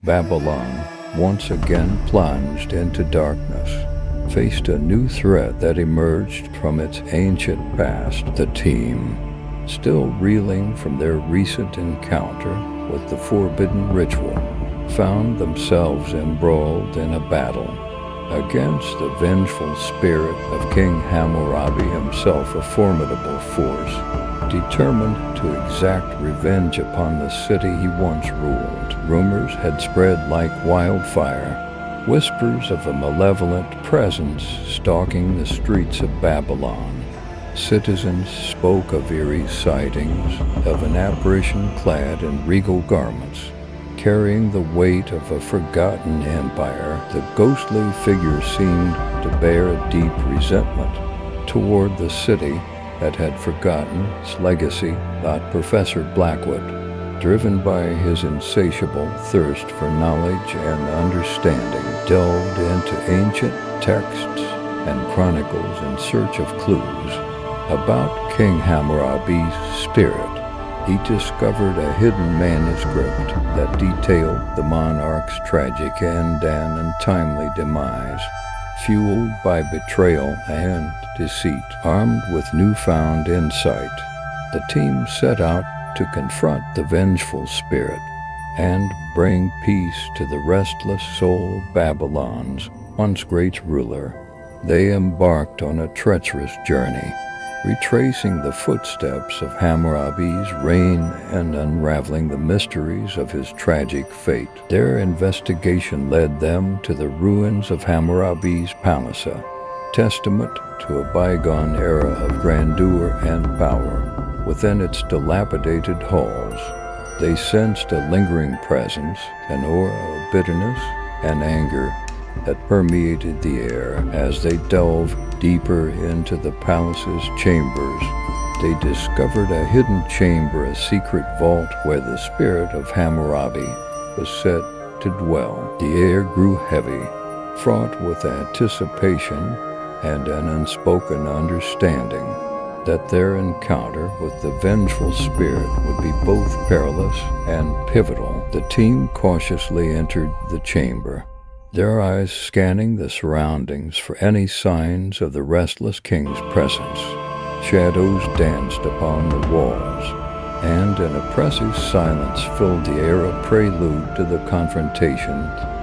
Babylon, once again plunged into darkness, faced a new threat that emerged from its ancient past. The team, still reeling from their recent encounter with the forbidden ritual, found themselves embroiled in a battle against the vengeful spirit of King Hammurabi himself, a formidable force, determined to exact revenge upon the city he once ruled. Rumors had spread like wildfire, whispers of a malevolent presence stalking the streets of Babylon. Citizens spoke of eerie sightings of an apparition clad in regal garments, carrying the weight of a forgotten empire. The ghostly figure seemed to bear a deep resentment toward the city that had forgotten its legacy. Not Professor Blackwood, driven by his insatiable thirst for knowledge and understanding, delved into ancient texts and chronicles in search of clues about King Hammurabi's spirit. He discovered a hidden manuscript that detailed the monarch's tragic and untimely demise, fueled by betrayal and deceit. Armed with newfound insight, the team set out to confront the vengeful spirit and bring peace to the restless soul of Babylon's once great ruler. They embarked on a treacherous journey, retracing the footsteps of Hammurabi's reign and unraveling the mysteries of his tragic fate. Their investigation led them to the ruins of Hammurabi's palace, a testament to a bygone era of grandeur and power. Within its dilapidated halls, they sensed a lingering presence, an aura of bitterness and anger that permeated the air. As they delved deeper into the palace's chambers, they discovered a hidden chamber, a secret vault where the spirit of Hammurabi was said to dwell. The air grew heavy, fraught with anticipation and an unspoken understanding that their encounter with the vengeful spirit would be both perilous and pivotal. The team cautiously entered the chamber, their eyes scanning the surroundings for any signs of the restless king's presence. Shadows danced upon the walls, and an oppressive silence filled the air, a prelude to the confrontation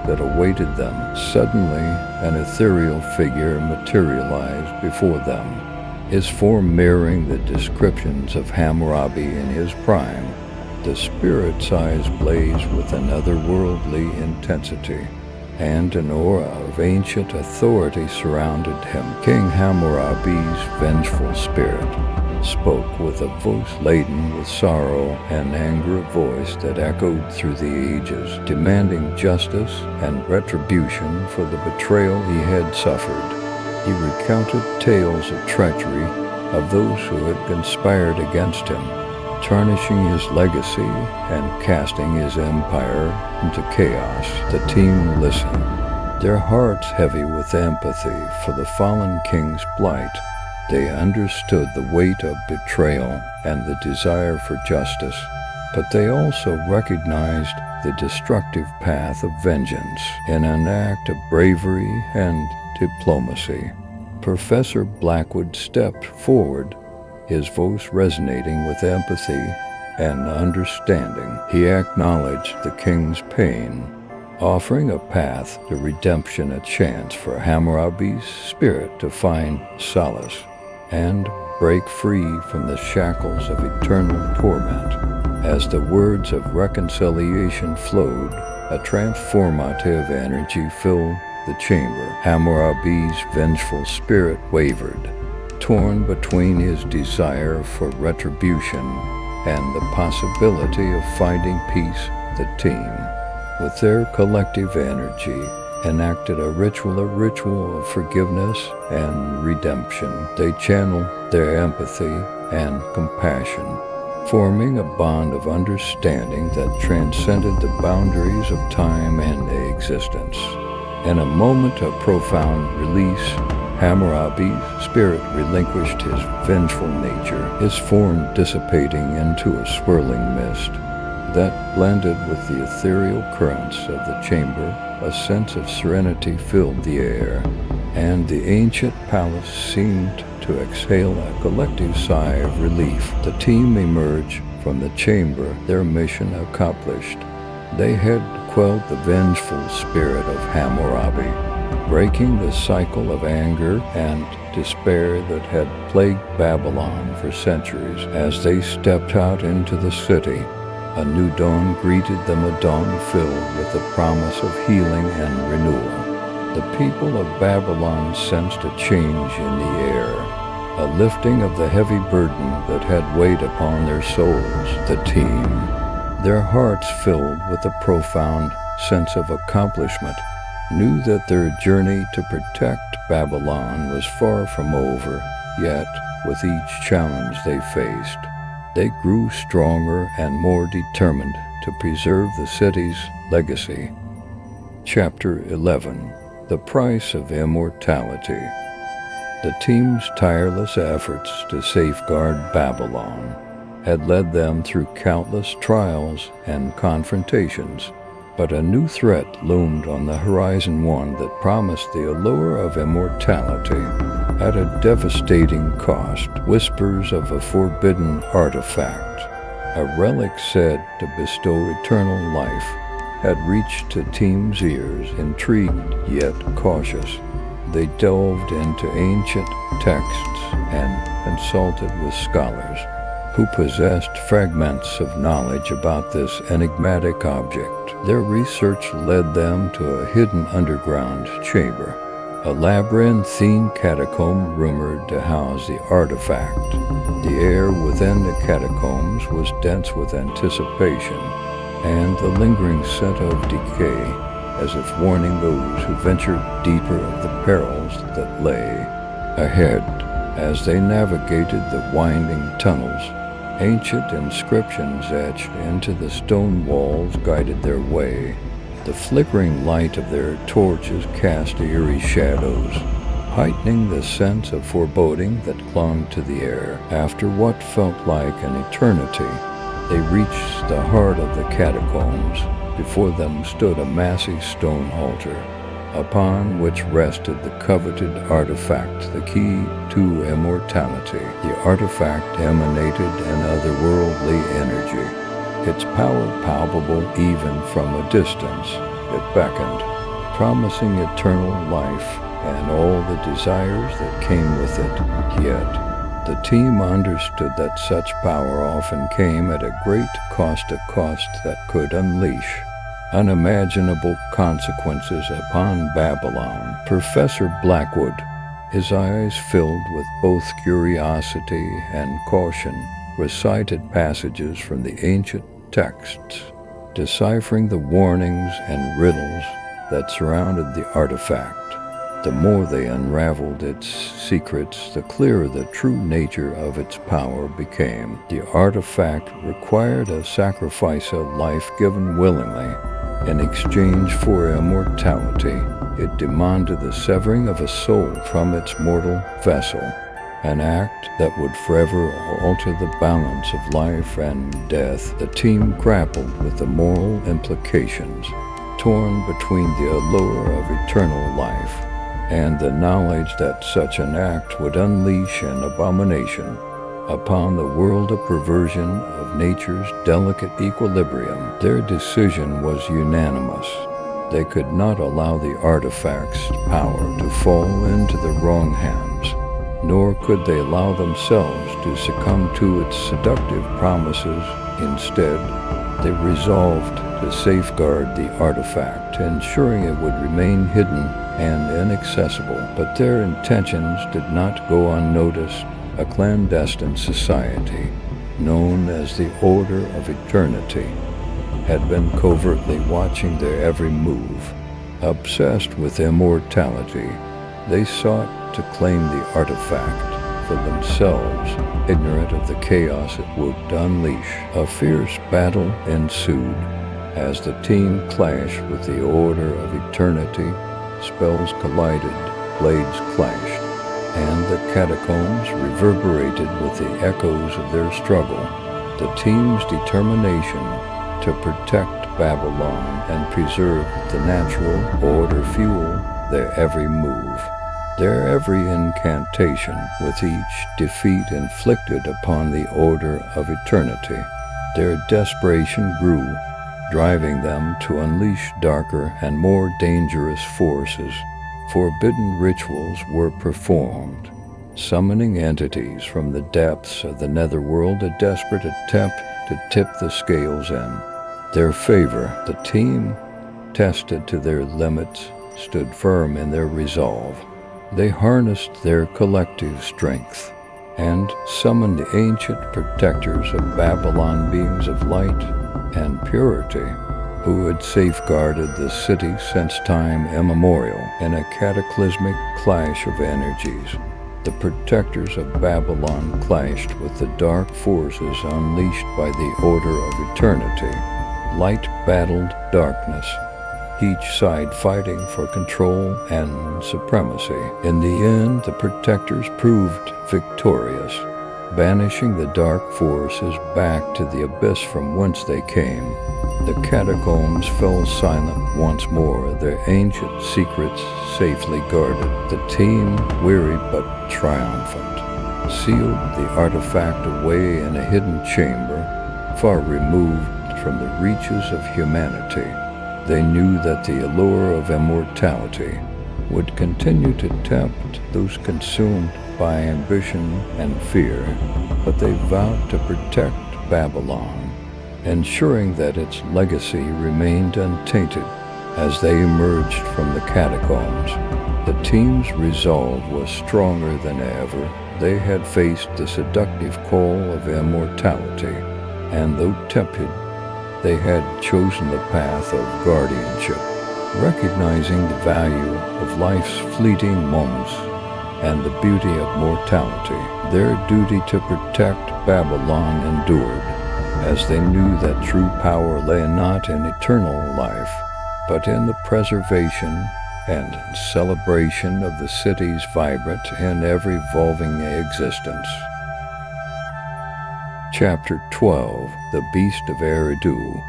that awaited them. Suddenly, an ethereal figure materialized before them, his form mirroring the descriptions of Hammurabi in his prime. The spirit's eyes blazed with an otherworldly intensity, and an aura of ancient authority surrounded him. King Hammurabi's vengeful spirit spoke with a voice laden with sorrow and anger, a voice that echoed through the ages, demanding justice and retribution for the betrayal he had suffered. He recounted tales of treachery of those who had conspired against him, tarnishing his legacy and casting his empire into chaos. The team listened, their hearts heavy with empathy for the fallen king's plight. They understood the weight of betrayal and the desire for justice, but they also recognized the destructive path of vengeance. In an act of bravery and diplomacy, Professor Blackwood stepped forward, his voice resonating with empathy and understanding. He acknowledged the king's pain, offering a path to redemption, a chance for Hammurabi's spirit to find solace and break free from the shackles of eternal torment. As the words of reconciliation flowed, a transformative energy filled the chamber. Hammurabi's vengeful spirit wavered, torn between his desire for retribution and the possibility of finding peace. The team, with their collective energy, enacted a ritual of forgiveness and redemption. They channeled their empathy and compassion, forming a bond of understanding that transcended the boundaries of time and existence. In a moment of profound release, Hammurabi's spirit relinquished his vengeful nature, his form dissipating into a swirling mist. that blended with the ethereal currents of the chamber. A sense of serenity filled the air, and the ancient palace seemed to exhale a collective sigh of relief. The team emerged from the chamber, their mission accomplished. They had quelled the vengeful spirit of Hammurabi, breaking the cycle of anger and despair that had plagued Babylon for centuries. As they stepped out into the city, a new dawn greeted them, a dawn filled with the promise of healing and renewal. The people of Babylon sensed a change in the air, a lifting of the heavy burden that had weighed upon their souls. The team, their hearts filled with a profound sense of accomplishment, knew that their journey to protect Babylon was far from over. Yet, with each challenge they faced, they grew stronger and more determined to preserve the city's legacy. Chapter 11. The Price of Immortality. The team's tireless efforts to safeguard Babylon had led them through countless trials and confrontations, but a new threat loomed on the horizon, one that promised the allure of immortality at a devastating cost. Whispers of a forbidden artifact, a relic said to bestow eternal life, had reached the team's ears. Intrigued yet cautious, they delved into ancient texts and consulted with scholars who possessed fragments of knowledge about this enigmatic object. Their research led them to a hidden underground chamber, a labyrinthine catacomb rumored to house the artifact. The air within the catacombs was dense with anticipation and the lingering scent of decay, as if warning those who ventured deeper of the perils that lay ahead. As they navigated the winding tunnels, ancient inscriptions etched into the stone walls guided their way. The flickering light of their torches cast eerie shadows, heightening the sense of foreboding that clung to the air. After what felt like an eternity, they reached the heart of the catacombs. Before them stood a massive stone altar, upon which rested the coveted artifact, the key to immortality. The artifact emanated an otherworldly energy, its power palpable even from a distance. It beckoned, promising eternal life and all the desires that came with it. Yet, the team understood that such power often came at a great cost, a cost that could unleash unimaginable consequences upon Babylon. Professor Blackwood, his eyes filled with both curiosity and caution, recited passages from the ancient texts, deciphering the warnings and riddles that surrounded the artifact. The more they unraveled its secrets, the clearer the true nature of its power became. The artifact required a sacrifice of life given willingly. In exchange for immortality, it demanded the severing of a soul from its mortal vessel, an act that would forever alter the balance of life and death. The team grappled with the moral implications, torn between the allure of eternal life and the knowledge that such an act would unleash an abomination upon the world, a perversion of nature's delicate equilibrium. Their decision was unanimous. They could not allow the artifact's power to fall into the wrong hands, nor could they allow themselves to succumb to its seductive promises. Instead, they resolved to safeguard the artifact, ensuring it would remain hidden and inaccessible. But their intentions did not go unnoticed. A clandestine society, known as the Order of Eternity, had been covertly watching their every move. Obsessed with immortality, they sought to claim the artifact for themselves, ignorant of the chaos it would unleash. A fierce battle ensued as the team clashed with the Order of Eternity. Spells collided, blades clashed, and the catacombs reverberated with the echoes of their struggle. The team's determination to protect Babylon and preserve the natural order fuel their every move, their every incantation, with each defeat inflicted upon the order of eternity. Their desperation grew, driving them to unleash darker and more dangerous forces. Forbidden rituals were performed, summoning entities from the depths of the netherworld, a desperate attempt to tip the scales in their favor. The team, tested to their limits, stood firm in their resolve. They harnessed their collective strength and summoned the ancient protectors of Babylon, beings of light and purity, who had safeguarded the city since time immemorial. In a cataclysmic clash of energies, the protectors of Babylon clashed with the dark forces unleashed by the order of eternity. Light battled darkness, each side fighting for control and supremacy. In the end, the protectors proved victorious, banishing the dark forces back to the abyss from whence they came. The catacombs fell silent once more, their ancient secrets safely guarded. The team, weary but triumphant, sealed the artifact away in a hidden chamber, far removed from the reaches of humanity. They knew that the allure of immortality would continue to tempt those consumed by ambition and fear, but they vowed to protect Babylon, ensuring that its legacy remained untainted. As they emerged from the catacombs, the team's resolve was stronger than ever. They had faced the seductive call of immortality, and though tempted, they had chosen the path of guardianship, recognizing the value of life's fleeting moments and the beauty of mortality. Their duty to protect Babylon endured, as they knew that true power lay not in eternal life, but in the preservation and celebration of the city's vibrant and ever-evolving existence. Chapter 12. The Beast of Eridu.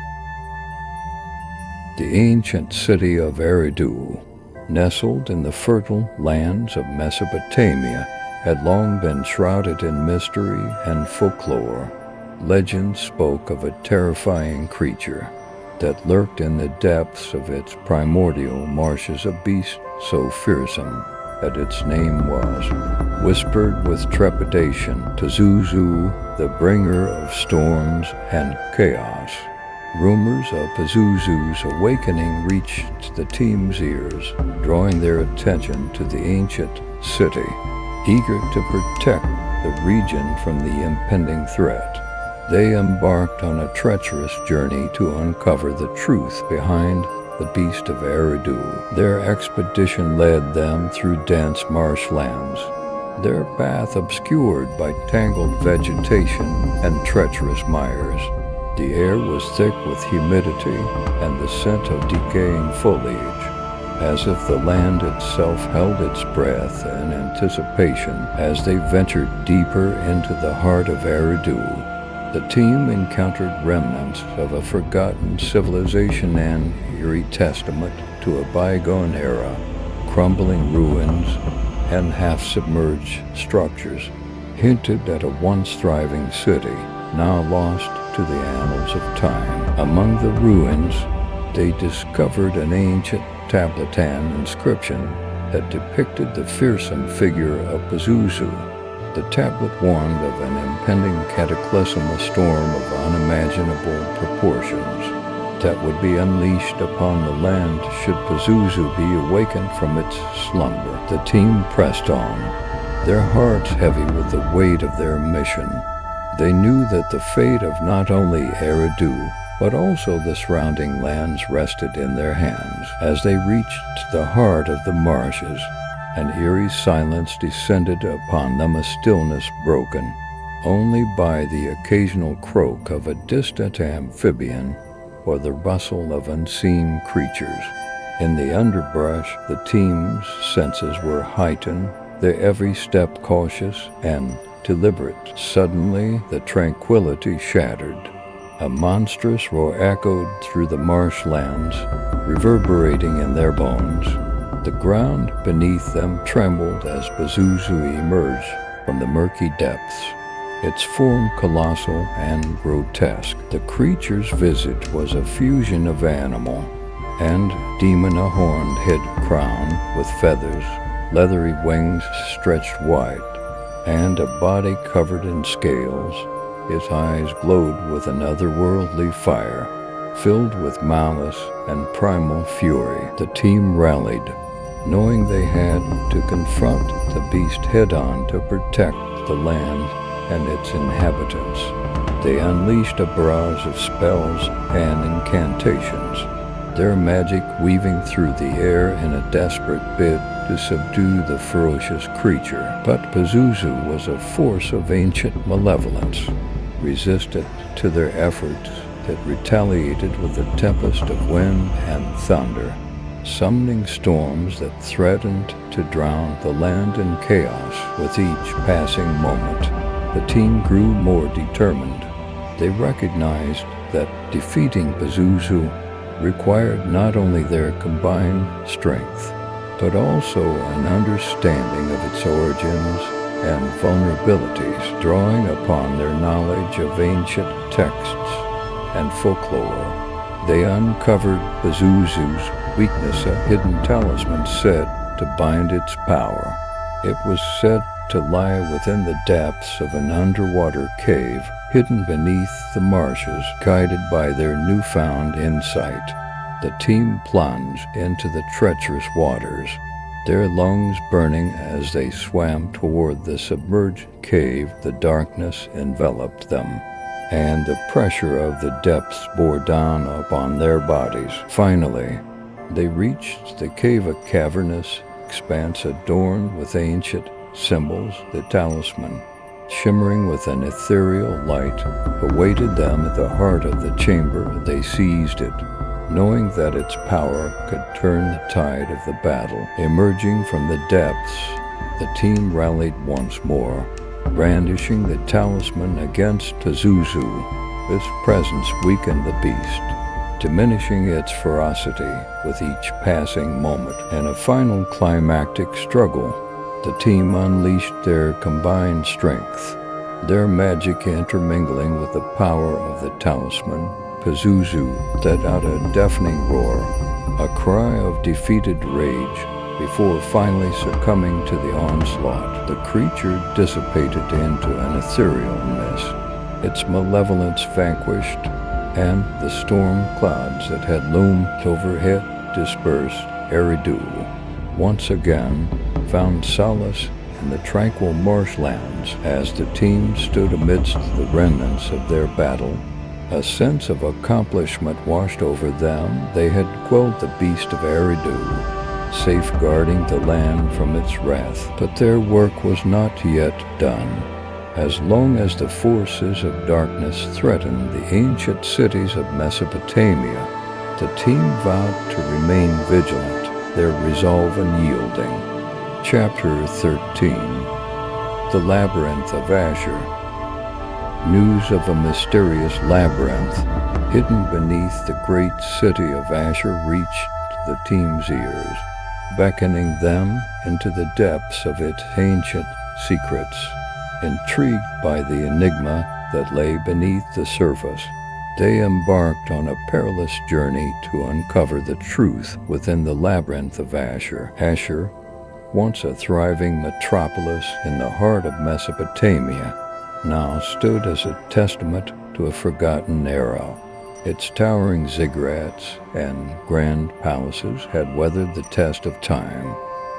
The ancient city of Eridu, nestled in the fertile lands of Mesopotamia, had long been shrouded in mystery and folklore. Legend spoke of a terrifying creature that lurked in the depths of its primordial marshes, a beast so fearsome that its name was whispered with trepidation to Pazuzu, the bringer of storms and chaos. Rumors of Pazuzu's awakening reached the team's ears, drawing their attention to the ancient city, eager to protect the region from the impending threat. They embarked on a treacherous journey to uncover the truth behind the Beast of Eridu. Their expedition led them through dense marshlands, their path obscured by tangled vegetation and treacherous mires. The air was thick with humidity and the scent of decaying foliage, as if the land itself held its breath in anticipation. As they ventured deeper into the heart of Eridu, the team encountered remnants of a forgotten civilization, an eerie testament to a bygone era. Crumbling ruins and half-submerged structures hinted at a once thriving city, now lost to the annals of time. Among the ruins, they discovered an ancient Chaldean inscription that depicted the fearsome figure of Pazuzu. The tablet warned of an impending cataclysm, a storm of unimaginable proportions that would be unleashed upon the land should Pazuzu be awakened from its slumber. The team pressed on, their hearts heavy with the weight of their mission. They knew that the fate of not only Eridu, but also the surrounding lands rested in their hands. As they reached the heart of the marshes, an eerie silence descended upon them, a stillness broken only by the occasional croak of a distant amphibian or the rustle of unseen creatures. In the underbrush, the team's senses were heightened, their every step cautious and deliberate. Suddenly, the tranquility shattered. A monstrous roar echoed through the marshlands, reverberating in their bones. The ground beneath them trembled as Pazuzu emerged from the murky depths, its form colossal and grotesque. The creature's visage was a fusion of animal and demon, a horned head crowned with feathers, leathery wings stretched wide, and a body covered in scales. His eyes glowed with an otherworldly fire, filled with malice and primal fury. The team rallied, knowing they had to confront the beast head-on to protect the land and its inhabitants. They unleashed a barrage of spells and incantations, their magic weaving through the air in a desperate bid to subdue the ferocious creature. But Pazuzu was a force of ancient malevolence, resistant to their efforts, that retaliated with a tempest of wind and thunder, summoning storms that threatened to drown the land in chaos. With each passing moment, the team grew more determined. They recognized that defeating Pazuzu required not only their combined strength, but also an understanding of its origins and vulnerabilities, drawing upon their knowledge of ancient texts and folklore. They uncovered Pazuzu's weakness, a hidden talisman said to bind its power. It was said to lie within the depths of an underwater cave, hidden beneath the marshes. Guided by their newfound insight, the team plunged into the treacherous waters, their lungs burning as they swam toward the submerged cave. The darkness enveloped them, and the pressure of the depths bore down upon their bodies. Finally, they reached the cave, a cavernous expanse adorned with ancient symbols. The talisman, shimmering with an ethereal light, awaited them at the heart of the chamber. They seized it, knowing that its power could turn the tide of the battle. Emerging from the depths, the team rallied once more, brandishing the talisman against Pazuzu. This presence weakened the beast, diminishing its ferocity with each passing moment. In a final climactic struggle, the team unleashed their combined strength, their magic intermingling with the power of the talisman. Pazuzu let out a deafening roar, a cry of defeated rage, before finally succumbing to the onslaught. The creature dissipated into an ethereal mist, its malevolence vanquished, and the storm clouds that had loomed overhead dispersed. Eridu, once again, found solace in the tranquil marshlands. As the team stood amidst the remnants of their battle, a sense of accomplishment washed over them. They had quelled the beast of Eridu, safeguarding the land from its wrath. But their work was not yet done. As long as the forces of darkness threatened the ancient cities of Mesopotamia, the team vowed to remain vigilant, their resolve unyielding. Chapter 13. The Labyrinth of Ashur. News of a mysterious labyrinth hidden beneath the great city of Ashur reached the team's ears, beckoning them into the depths of its ancient secrets. Intrigued by the enigma that lay beneath the surface, they embarked on a perilous journey to uncover the truth within the labyrinth of Ashur. Ashur, once a thriving metropolis in the heart of Mesopotamia, now stood as a testament to a forgotten era. Its towering ziggurats and grand palaces had weathered the test of time,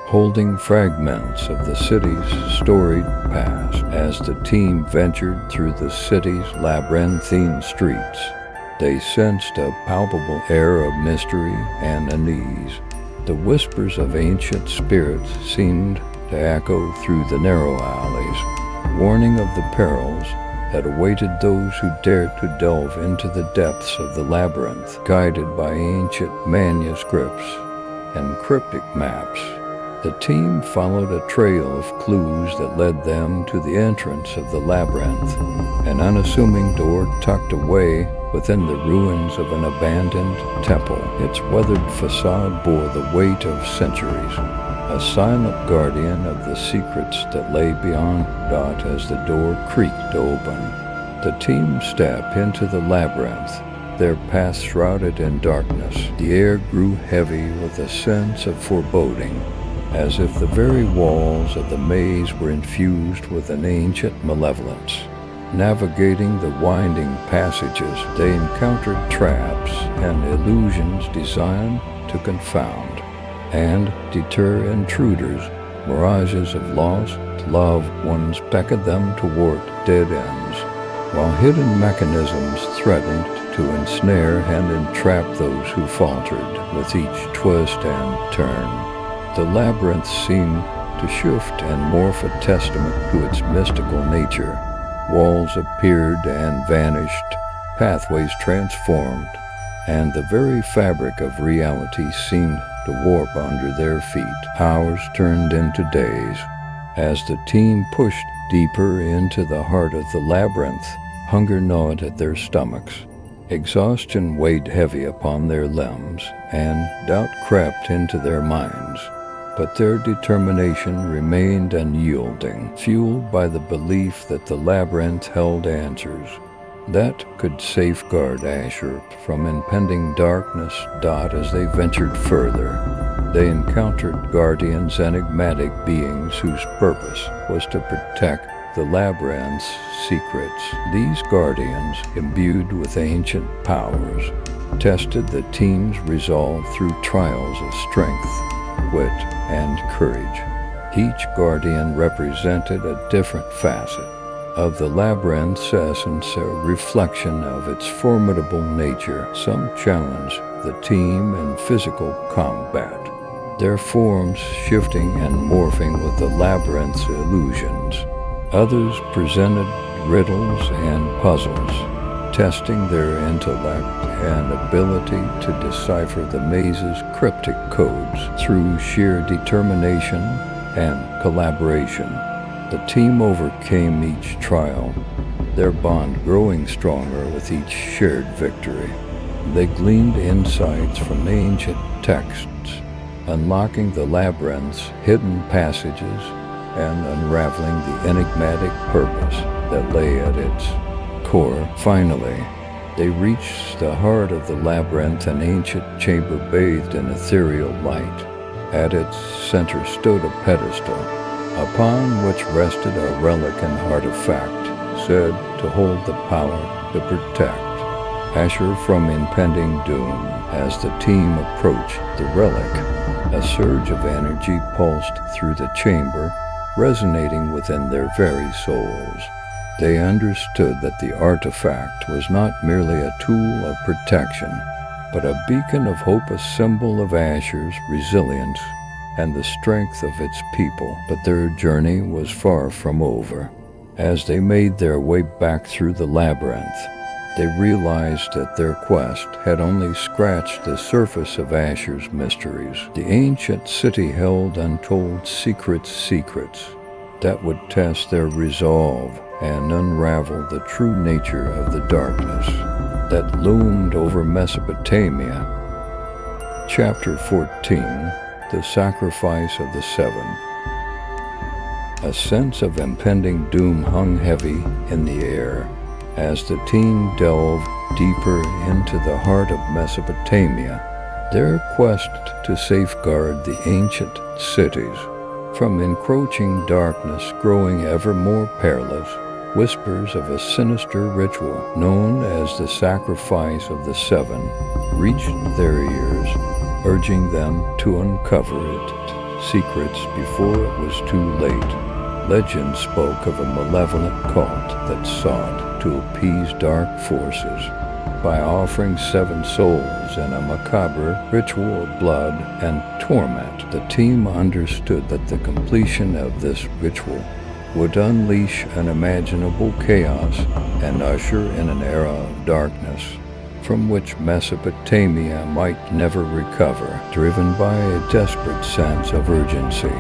holding fragments of the city's storied past. As the team ventured through the city's labyrinthine streets, they sensed a palpable air of mystery and unease. The whispers of ancient spirits seemed to echo through the narrow alleys, warning of the perils that awaited those who dared to delve into the depths of the labyrinth. Guided by ancient manuscripts and cryptic maps, the team followed a trail of clues that led them to the entrance of the labyrinth, an unassuming door tucked away within the ruins of an abandoned temple. Its weathered facade bore the weight of centuries, a silent guardian of the secrets that lay beyond. As the door creaked open, the team stepped into the labyrinth, their path shrouded in darkness. The air grew heavy with a sense of foreboding, as if the very walls of the maze were infused with an ancient malevolence. Navigating the winding passages, they encountered traps and illusions designed to confound and deter intruders. Mirages of lost loved ones beckoned them toward dead ends, while hidden mechanisms threatened to ensnare and entrap those who faltered with each twist and turn. The labyrinth seemed to shift and morph, a testament to its mystical nature. Walls appeared and vanished, pathways transformed, and the very fabric of reality seemed to warp under their feet. Hours turned into days as the team pushed deeper into the heart of the labyrinth. Hunger gnawed at their stomachs, exhaustion weighed heavy upon their limbs, and doubt crept into their minds. But their determination remained unyielding, fueled by the belief that the labyrinth held answers that could safeguard Ashur from impending darkness. As they ventured further, they encountered guardians, enigmatic beings whose purpose was to protect the labyrinth's secrets. These guardians, imbued with ancient powers, tested the team's resolve through trials of strength, wit, and courage. Each guardian represented a different facet of the labyrinth's essence, a reflection of its formidable nature. Some challenged the team in physical combat, their forms shifting and morphing with the labyrinth's illusions. Others presented riddles and puzzles, testing their intellect and ability to decipher the maze's cryptic codes. Through sheer determination and collaboration, the team overcame each trial, their bond growing stronger with each shared victory. They gleaned insights from ancient texts, unlocking the labyrinth's hidden passages and unraveling the enigmatic purpose that lay at its core. Finally, they reached the heart of the labyrinth, an ancient chamber bathed in ethereal light. At its center stood a pedestal, upon which rested a relic and artifact said to hold the power to protect Ashur from impending doom. As the team approached the relic, a surge of energy pulsed through the chamber, resonating within their very souls. They understood that the artifact was not merely a tool of protection, but a beacon of hope, a symbol of Ashur's resilience and the strength of its people. But their journey was far from over. As they made their way back through the labyrinth, they realized that their quest had only scratched the surface of Ashur's mysteries. The ancient city held untold secrets that would test their resolve and unravel the true nature of the darkness that loomed over Mesopotamia. Chapter 14, The Sacrifice of the Seven. A sense of impending doom hung heavy in the air as the team delved deeper into the heart of Mesopotamia, their quest to safeguard the ancient cities from encroaching darkness growing ever more perilous. Whispers of a sinister ritual known as the Sacrifice of the Seven reached their ears, urging them to uncover its secrets before it was too late. Legend spoke of a malevolent cult that sought to appease dark forces by offering 7 souls in a macabre ritual of blood and torment. The team understood that the completion of this ritual would unleash unimaginable chaos and usher in an era of darkness from which Mesopotamia might never recover. Driven by a desperate sense of urgency,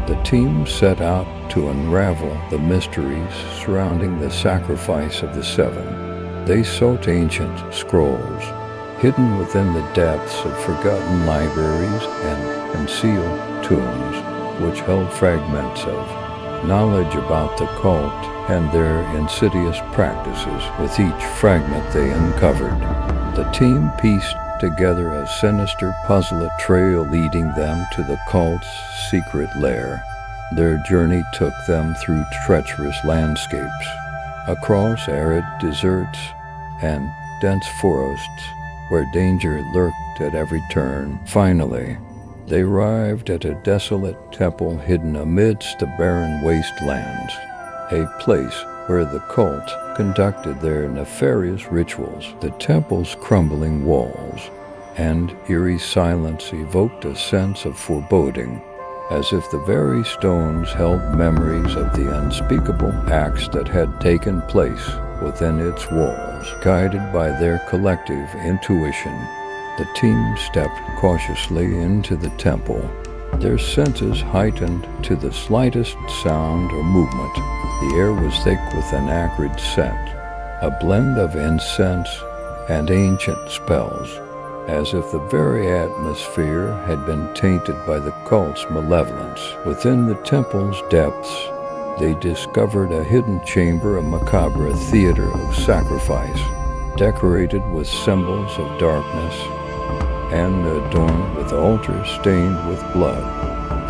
the team set out to unravel the mysteries surrounding the Sacrifice of the Seven. They sought ancient scrolls, hidden within the depths of forgotten libraries and concealed tombs, which held fragments of knowledge about the cult and their insidious practices. With each fragment they uncovered, the team pieced together a sinister puzzle, a trail leading them to the cult's secret lair. Their journey took them through treacherous landscapes, across arid deserts and dense forests where danger lurked at every turn. Finally, they arrived at a desolate temple hidden amidst the barren wastelands, a place where the cult conducted their nefarious rituals. The temple's crumbling walls and eerie silence evoked a sense of foreboding, as if the very stones held memories of the unspeakable acts that had taken place within its walls. Guided by their collective intuition, the team stepped cautiously into the temple, their senses heightened to the slightest sound or movement. The air was thick with an acrid scent, a blend of incense and ancient spells, as if the very atmosphere had been tainted by the cult's malevolence. Within the temple's depths, they discovered a hidden chamber, a macabre theater of sacrifice, decorated with symbols of darkness and adorned with altars stained with blood.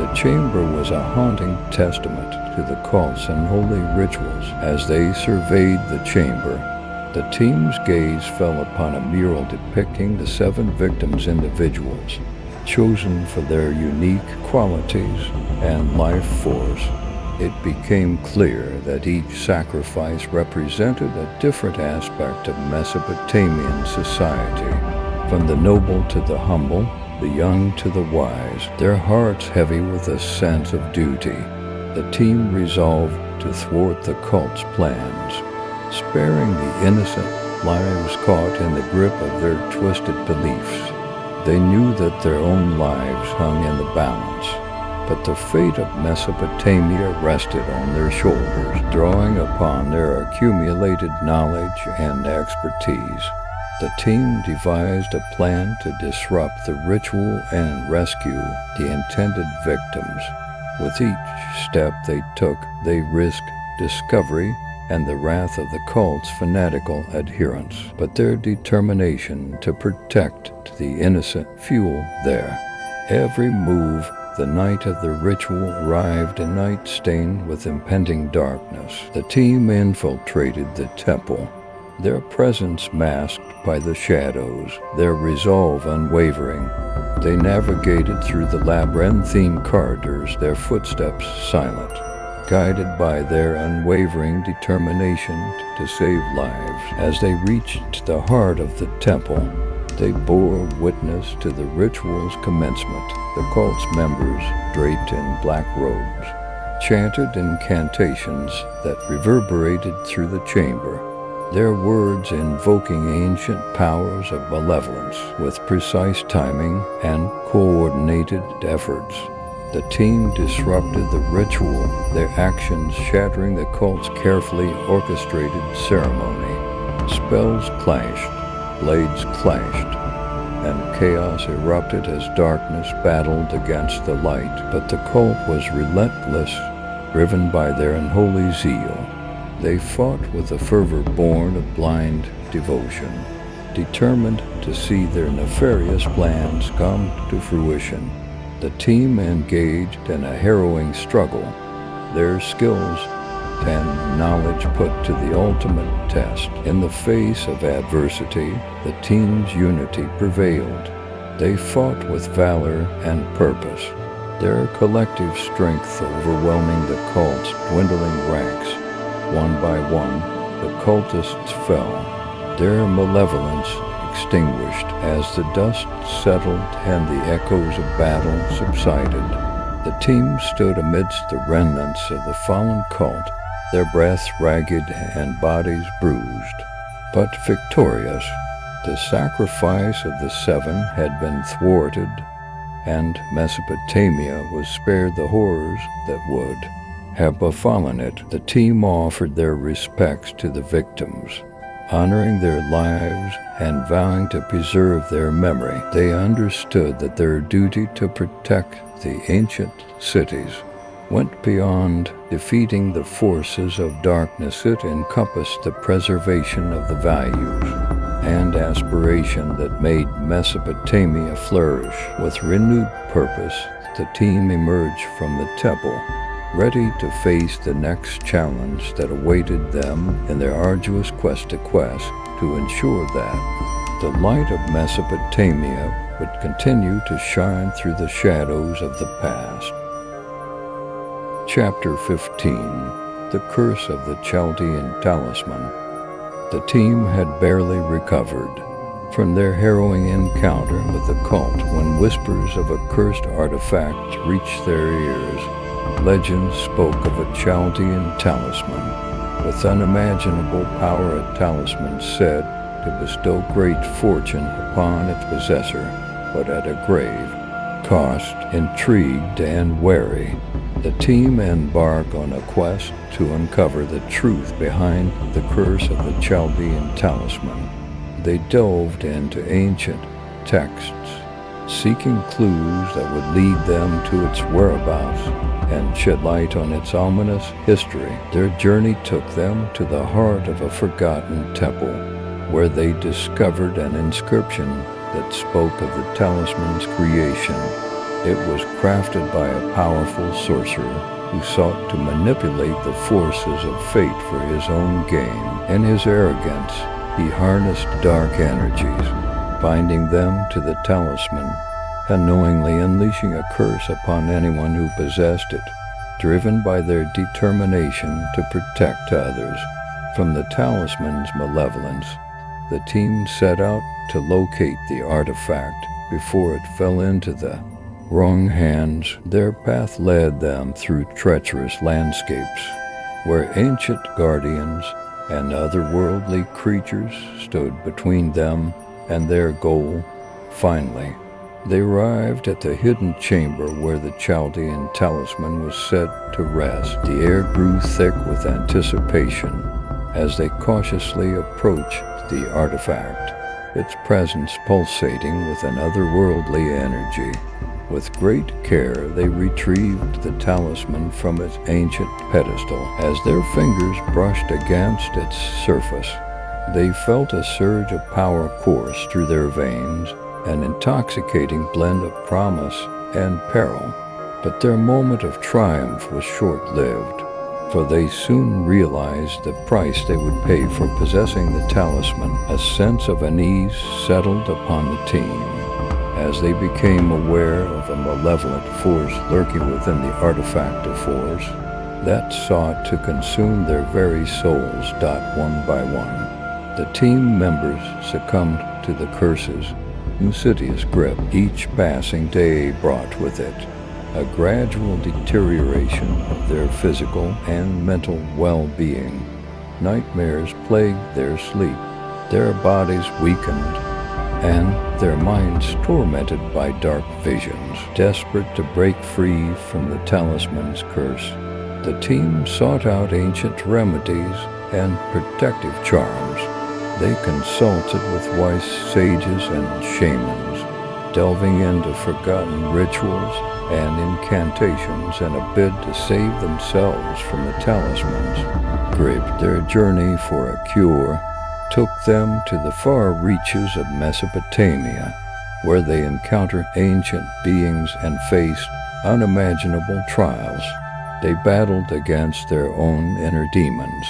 The chamber was a haunting testament to the cult's unholy rituals. As they surveyed the chamber, the team's gaze fell upon a mural depicting the 7 victims' individuals, chosen for their unique qualities and life force. It became clear that each sacrifice represented a different aspect of Mesopotamian society, from the noble to the humble, the young to the wise, their hearts heavy with a sense of duty. The team resolved to thwart the cult's plans, sparing the innocent lives caught in the grip of their twisted beliefs. They knew that their own lives hung in the balance, but the fate of Mesopotamia rested on their shoulders. Drawing upon their accumulated knowledge and expertise, the team devised a plan to disrupt the ritual and rescue the intended victims. With each step they took, they risked discovery and the wrath of the cult's fanatical adherents, but their determination to protect the innocent fueled their every move. The night of the ritual arrived, a night stained with impending darkness. The team infiltrated the temple, their presence masked by the shadows, their resolve unwavering. They navigated through the labyrinthine corridors, their footsteps silent, guided by their unwavering determination to save lives. As they reached the heart of the temple, they bore witness to the ritual's commencement. The cult's members, draped in black robes, chanted incantations that reverberated through the chamber, their words invoking ancient powers of malevolence. With precise timing and coordinated efforts, the team disrupted the ritual, their actions shattering the cult's carefully orchestrated ceremony. Spells clashed, blades clashed, and chaos erupted as darkness battled against the light. But the cult was relentless, driven by their unholy zeal. They fought with a fervor born of blind devotion, determined to see their nefarious plans come to fruition. The team engaged in a harrowing struggle, their skills and knowledge put to the ultimate test. In the face of adversity, the team's unity prevailed. They fought with valor and purpose, their collective strength overwhelming the cult's dwindling ranks. One by one, the cultists fell, their malevolence extinguished as the dust settled and the echoes of battle subsided. The team stood amidst the remnants of the fallen cult, their breaths ragged and bodies bruised, but victorious. The sacrifice of the 7 had been thwarted, and Mesopotamia was spared the horrors that would have befallen it. The team offered their respects to the victims, honoring their lives and vowing to preserve their memory. They understood that their duty to protect the ancient cities went beyond defeating the forces of darkness. It encompassed the preservation of the values and aspiration that made Mesopotamia flourish. With renewed purpose, the team emerged from the temple, ready to face the next challenge that awaited them in their arduous quest to ensure that the light of Mesopotamia would continue to shine through the shadows of the past. Chapter 15. The Curse of the Chaldean Talisman. The team had barely recovered from their harrowing encounter with the cult when whispers of a cursed artifact reached their ears. Legends spoke of a Chaldean talisman with unimaginable power, a talisman said to bestow great fortune upon its possessor, but at a grave cost. Intrigued and wary, the team embarked on a quest to uncover the truth behind the curse of the Chaldean talisman. They delved into ancient texts, seeking clues that would lead them to its whereabouts and shed light on its ominous history. Their journey took them to the heart of a forgotten temple, where they discovered an inscription that spoke of the talisman's creation. It was crafted by a powerful sorcerer who sought to manipulate the forces of fate for his own gain. In his arrogance, he harnessed dark energies, binding them to the talisman, and knowingly unleashing a curse upon anyone who possessed it, driven by their determination to protect others from the talisman's malevolence. The team set out to locate the artifact before it fell into the wrong hands. Their path led them through treacherous landscapes, where ancient guardians and otherworldly creatures stood between them and their goal. Finally, they arrived at the hidden chamber where the Chaldean talisman was said to rest. The air grew thick with anticipation as they cautiously approached the artifact, its presence pulsating with an otherworldly energy. With great care, they retrieved the talisman from its ancient pedestal. As their fingers brushed against its surface, they felt a surge of power course through their veins, an intoxicating blend of promise and peril. But their moment of triumph was short-lived, for they soon realized the price they would pay for possessing the talisman. A sense of unease settled upon the team as they became aware of a malevolent force lurking within the artifact of force that sought to consume their very souls. One by one, the team members succumbed to the curse's insidious grip. Each passing day brought with it a gradual deterioration of their physical and mental well-being. Nightmares plagued their sleep, their bodies weakened, and their minds tormented by dark visions. Desperate to break free from the talisman's curse, the team sought out ancient remedies and protective charms. They consulted with wise sages and shamans, delving into forgotten rituals and incantations in a bid to save themselves from the talisman's grip. Their journey for a cure took them to the far reaches of Mesopotamia, where they encountered ancient beings and faced unimaginable trials. They battled against their own inner demons,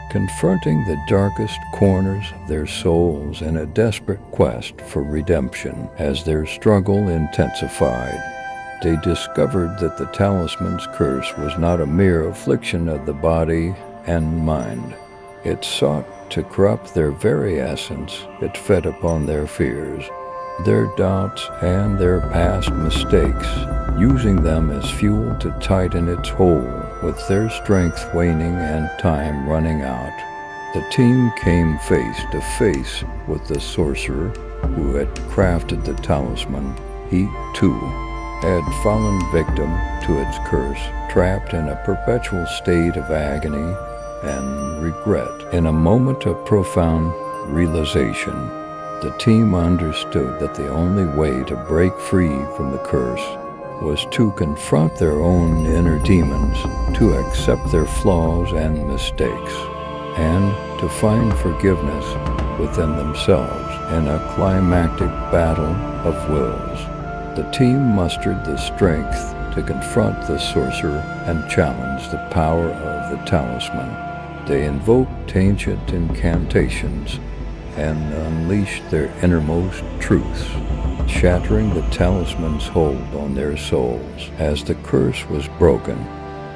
confronting the darkest corners of their souls in a desperate quest for redemption. As their struggle intensified, they discovered that the talisman's curse was not a mere affliction of the body and mind. It sought to corrupt their very essence. It fed upon their fears, their doubts, and their past mistakes, using them as fuel to tighten its hold. With their strength waning and time running out, the team came face to face with the sorcerer who had crafted the talisman. He, too, had fallen victim to its curse. Trapped in a perpetual state of agony, and regret. In a moment of profound realization, the team understood that the only way to break free from the curse was to confront their own inner demons, to accept their flaws and mistakes, and to find forgiveness within themselves in a climactic battle of wills. The team mustered the strength to confront the sorcerer and challenge the power of the Talisman. They invoked ancient incantations and unleashed their innermost truths, shattering the Talisman's hold on their souls. As the curse was broken,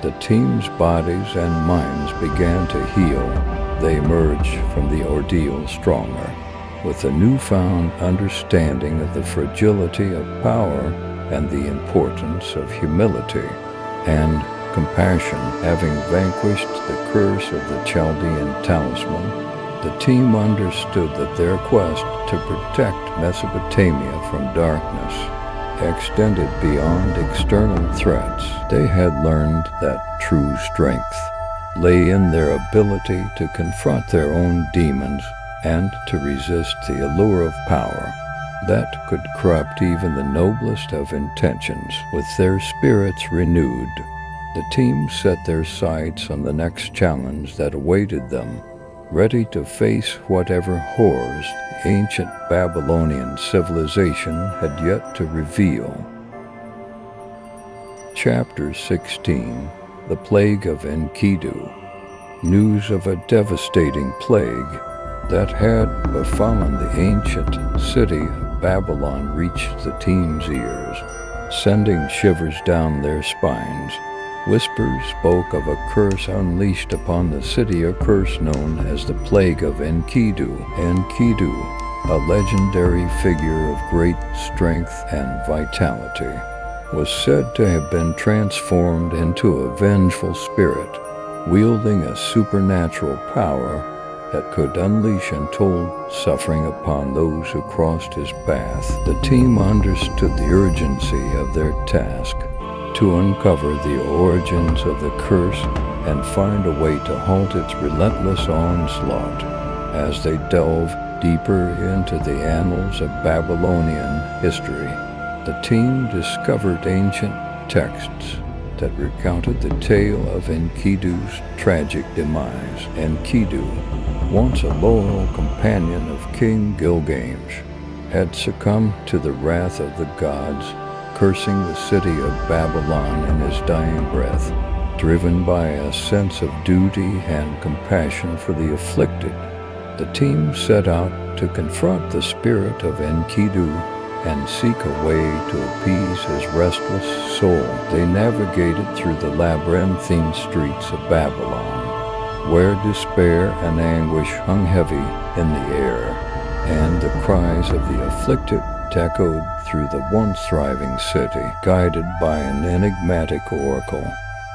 the team's bodies and minds began to heal. They emerged from the ordeal stronger, with a newfound understanding of the fragility of power and the importance of humility and compassion. Having vanquished the curse of the Chaldean Talisman, the team understood that their quest to protect Mesopotamia from darkness extended beyond external threats. They had learned that true strength lay in their ability to confront their own demons and to resist the allure of power that could corrupt even the noblest of intentions. With their spirits renewed, the team set their sights on the next challenge that awaited them, ready to face whatever horrors ancient Babylonian civilization had yet to reveal. Chapter 16. The Plague of Enkidu. News of a devastating plague that had befallen the ancient city of Babylon reached the team's ears, sending shivers down their spines. Whispers spoke of a curse unleashed upon the city, a curse known as the Plague of Enkidu. Enkidu, a legendary figure of great strength and vitality, was said to have been transformed into a vengeful spirit, wielding a supernatural power that could unleash untold suffering upon those who crossed his path. The team understood the urgency of their task, to uncover the origins of the curse and find a way to halt its relentless onslaught. As they delve deeper into the annals of Babylonian history, the team discovered ancient texts that recounted the tale of Enkidu's tragic demise. Enkidu, once a loyal companion of King Gilgamesh, had succumbed to the wrath of the gods, cursing the city of Babylon in his dying breath. Driven by a sense of duty and compassion for the afflicted, the team set out to confront the spirit of Enkidu and seek a way to appease his restless soul. They navigated through the labyrinthine streets of Babylon, where despair and anguish hung heavy in the air, and the cries of the afflicted echoed through the once thriving city. Guided by an enigmatic oracle,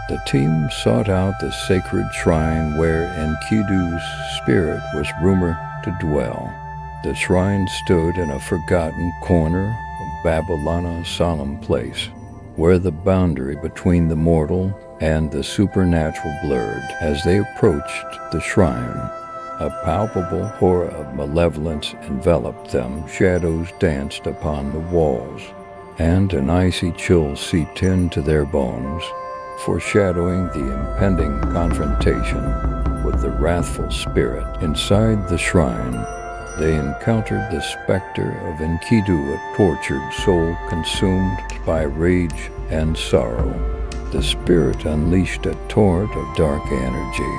the team sought out the sacred shrine where Enkidu's spirit was rumored to dwell. The shrine stood in a forgotten corner of Babylon's solemn place, where the boundary between the mortal and the supernatural blurred. As they approached the shrine, a palpable aura of malevolence enveloped them. Shadows danced upon the walls, and an icy chill seeped into their bones, foreshadowing the impending confrontation with the wrathful spirit. Inside the shrine, they encountered the specter of Enkidu, a tortured soul consumed by rage and sorrow. The spirit unleashed a torrent of dark energy,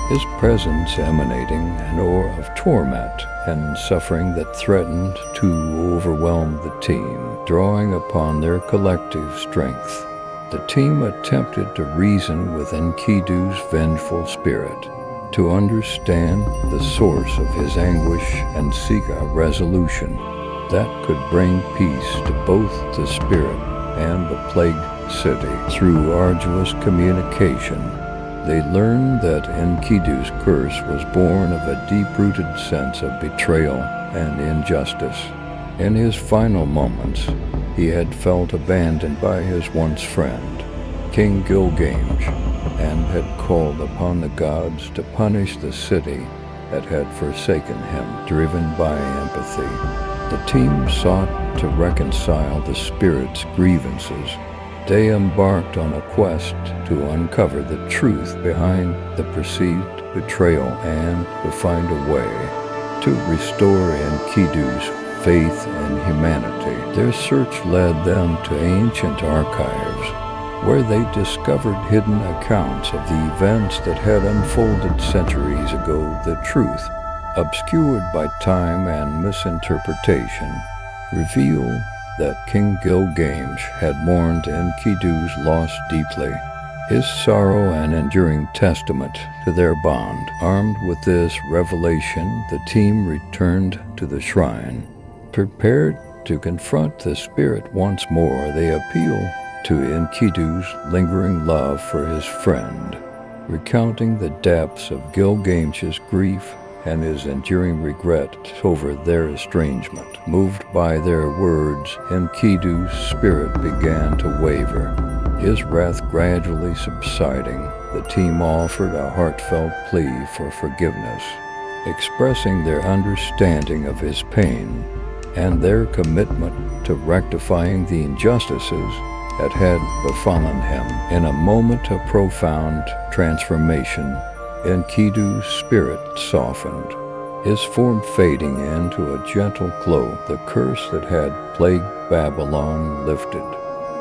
his presence emanating an aura of torment and suffering that threatened to overwhelm the team. Drawing upon their collective strength, the team attempted to reason with Enkidu's vengeful spirit, to understand the source of his anguish and seek a resolution that could bring peace to both the spirit and the plagued city. Through arduous communication, they learned that Enkidu's curse was born of a deep-rooted sense of betrayal and injustice. In his final moments, he had felt abandoned by his once friend, King Gilgamesh, and had called upon the gods to punish the city that had forsaken him. Driven by empathy, the team sought to reconcile the spirit's grievances. They embarked on a quest to uncover the truth behind the perceived betrayal and to find a way to restore Enkidu's faith in humanity. Their search led them to ancient archives, where they discovered hidden accounts of the events that had unfolded centuries ago. The truth, obscured by time and misinterpretation, revealed that King Gilgamesh had mourned Enkidu's loss deeply, his sorrow an enduring testament to their bond. Armed with this revelation, the team returned to the shrine. Prepared to confront the spirit once more, they appeal to Enkidu's lingering love for his friend, recounting the depths of Gilgamesh's grief and his enduring regret over their estrangement. Moved by their words, Enkidu's spirit began to waver, his wrath gradually subsiding. The team offered a heartfelt plea for forgiveness, expressing their understanding of his pain and their commitment to rectifying the injustices that had befallen him. In a moment of profound transformation, Enkidu's spirit softened, his form fading into a gentle glow. The curse that had plagued Babylon lifted,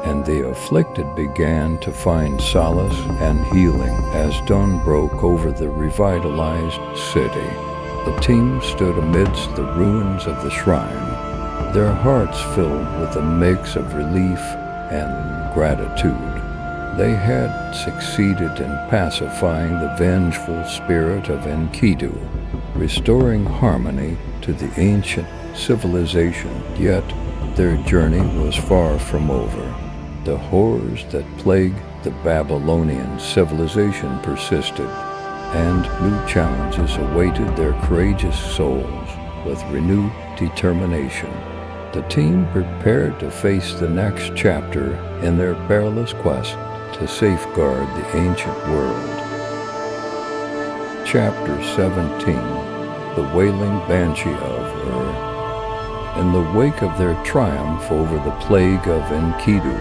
and the afflicted began to find solace and healing as dawn broke over the revitalized city. The team stood amidst the ruins of the shrine, their hearts filled with a mix of relief and gratitude. They had succeeded in pacifying the vengeful spirit of Enkidu, restoring harmony to the ancient civilization. Yet their journey was far from over. The horrors that plagued the Babylonian civilization persisted, and new challenges awaited their courageous souls with renewed determination. The team prepared to face the next chapter in their perilous quest to safeguard the ancient world. Chapter 17. The Wailing Banshee of Ur. In the wake of their triumph over the plague of Enkidu,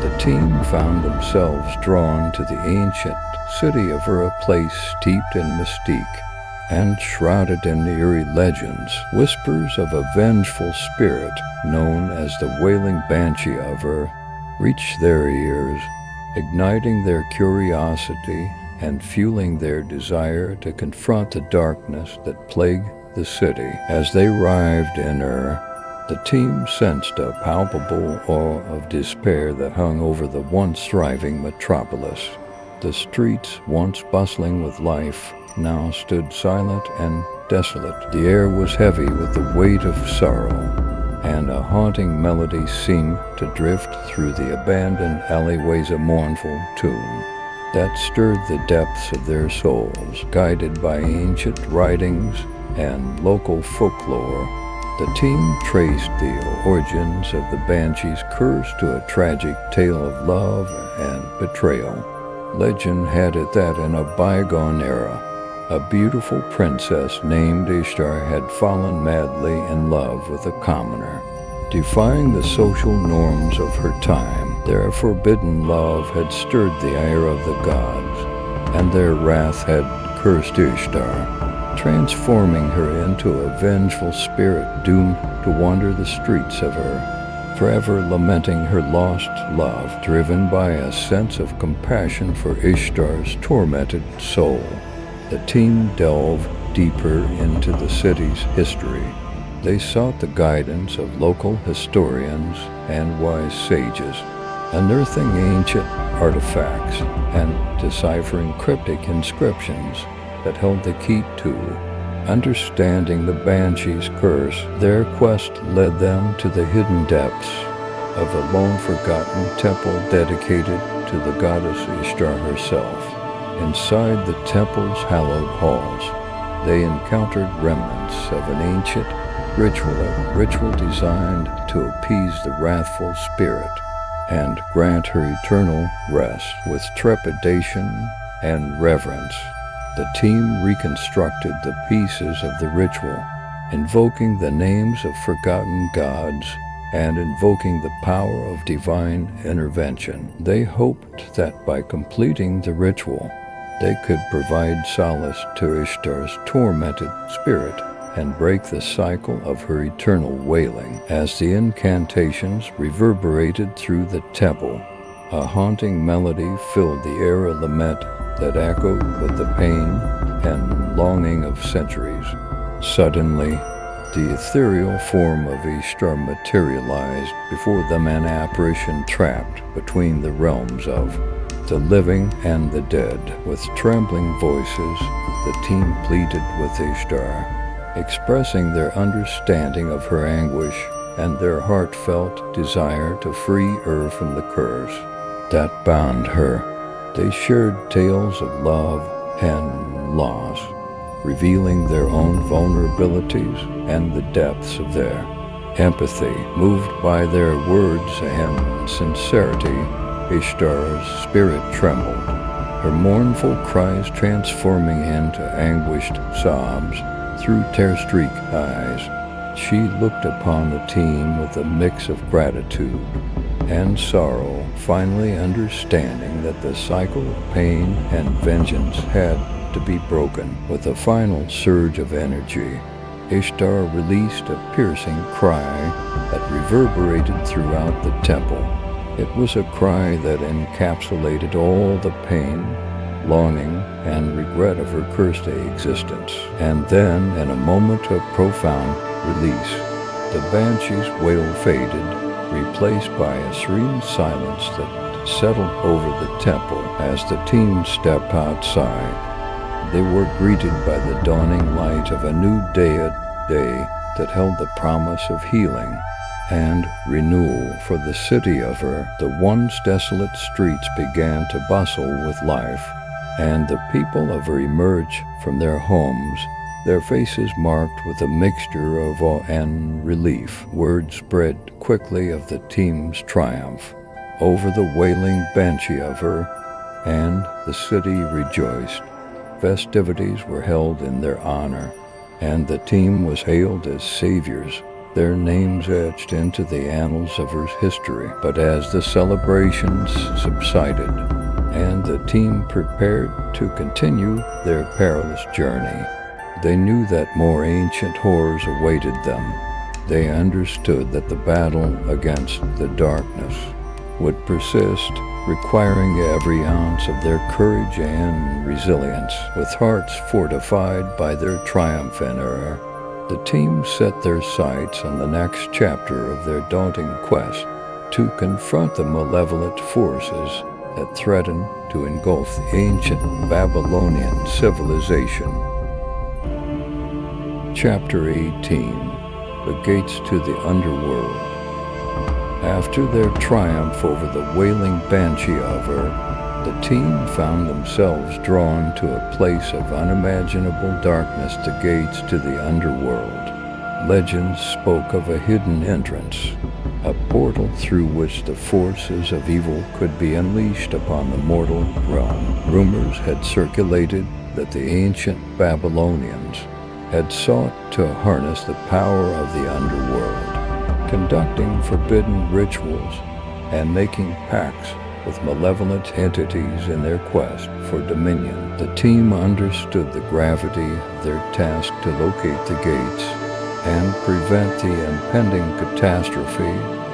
the team found themselves drawn to the ancient city of Ur, a place steeped in mystique and shrouded in eerie legends. Whispers of a vengeful spirit known as the Wailing Banshee of Ur reached their ears, igniting their curiosity and fueling their desire to confront the darkness that plagued the city. As they arrived in Ur, the team sensed a palpable awe of despair that hung over the once thriving metropolis. The streets, once bustling with life, now stood silent and desolate. The air was heavy with the weight of sorrow, and a haunting melody seemed to drift through the abandoned alleyways, a mournful tune that stirred the depths of their souls. Guided by ancient writings and local folklore, the team traced the origins of the Banshee's curse to a tragic tale of love and betrayal. Legend had it that in a bygone era, a beautiful princess named Ishtar had fallen madly in love with a commoner. Defying the social norms of her time, their forbidden love had stirred the ire of the gods, and their wrath had cursed Ishtar, transforming her into a vengeful spirit doomed to wander the streets of Ur, forever lamenting her lost love. Driven by a sense of compassion for Ishtar's tormented soul, the team delved deeper into the city's history. They sought the guidance of local historians and wise sages, unearthing ancient artifacts and deciphering cryptic inscriptions that held the key to understanding the Banshee's curse. Their quest led them to the hidden depths of a long-forgotten temple dedicated to the goddess Ishtar herself. Inside the temple's hallowed halls, they encountered remnants of an ancient ritual designed to appease the wrathful spirit. and grant her eternal rest. With trepidation and reverence, the team reconstructed the pieces of the ritual, invoking the names of forgotten gods and invoking the power of divine intervention. They hoped that by completing the ritual, they could provide solace to Ishtar's tormented spirit and break the cycle of her eternal wailing. As the incantations reverberated through the temple, a haunting melody filled the air, a lament that echoed with the pain and longing of centuries. Suddenly, the ethereal form of Ishtar materialized before them, an apparition trapped between the realms of the living and the dead. With trembling voices, the team pleaded with Ishtar, expressing their understanding of her anguish and their heartfelt desire to free her from the curse that bound her. They shared tales of love and loss, revealing their own vulnerabilities and the depths of their empathy. Moved by their words and sincerity, Ishtar's spirit trembled, her mournful cries transforming into anguished sobs through tear-streaked eyes. She looked upon the team with a mix of gratitude and sorrow, finally understanding that the cycle of pain and vengeance had to be broken. With a final surge of energy, Ishtar released a piercing cry that reverberated throughout the temple. It was a cry that encapsulated all the pain, longing, and regret of her cursed existence. And then, in a moment of profound release, the Banshee's wail faded, replaced by a serene silence that settled over the temple. As the team stepped outside, they were greeted by the dawning light of a new day, a day that held the promise of healing and renewal for the city of her. The once desolate streets began to bustle with life, and the people of her emerged from their homes, their faces marked with a mixture of awe and relief. Word spread quickly of the team's triumph over the wailing Banshee of her, and the city rejoiced. Festivities were held in their honor, and the team was hailed as saviors, their names etched into the annals of her history. But as the celebrations subsided, and the team prepared to continue their perilous journey, they knew that more ancient horrors awaited them. They understood that the battle against the darkness would persist, requiring every ounce of their courage and resilience. With hearts fortified by their triumph in her, the team set their sights on the next chapter of their daunting quest to confront the malevolent forces that threatened to engulf the ancient Babylonian civilization. Chapter 18. The Gates to the Underworld. After their triumph over the wailing Banshee of her, the team found themselves drawn to a place of unimaginable darkness, the gates to the Underworld. Legends spoke of a hidden entrance, a portal through which the forces of evil could be unleashed upon the mortal realm. Rumors had circulated that the ancient Babylonians had sought to harness the power of the underworld, conducting forbidden rituals and making pacts with malevolent entities in their quest for dominion. The team understood the gravity of their task to locate the gates and prevent the impending catastrophe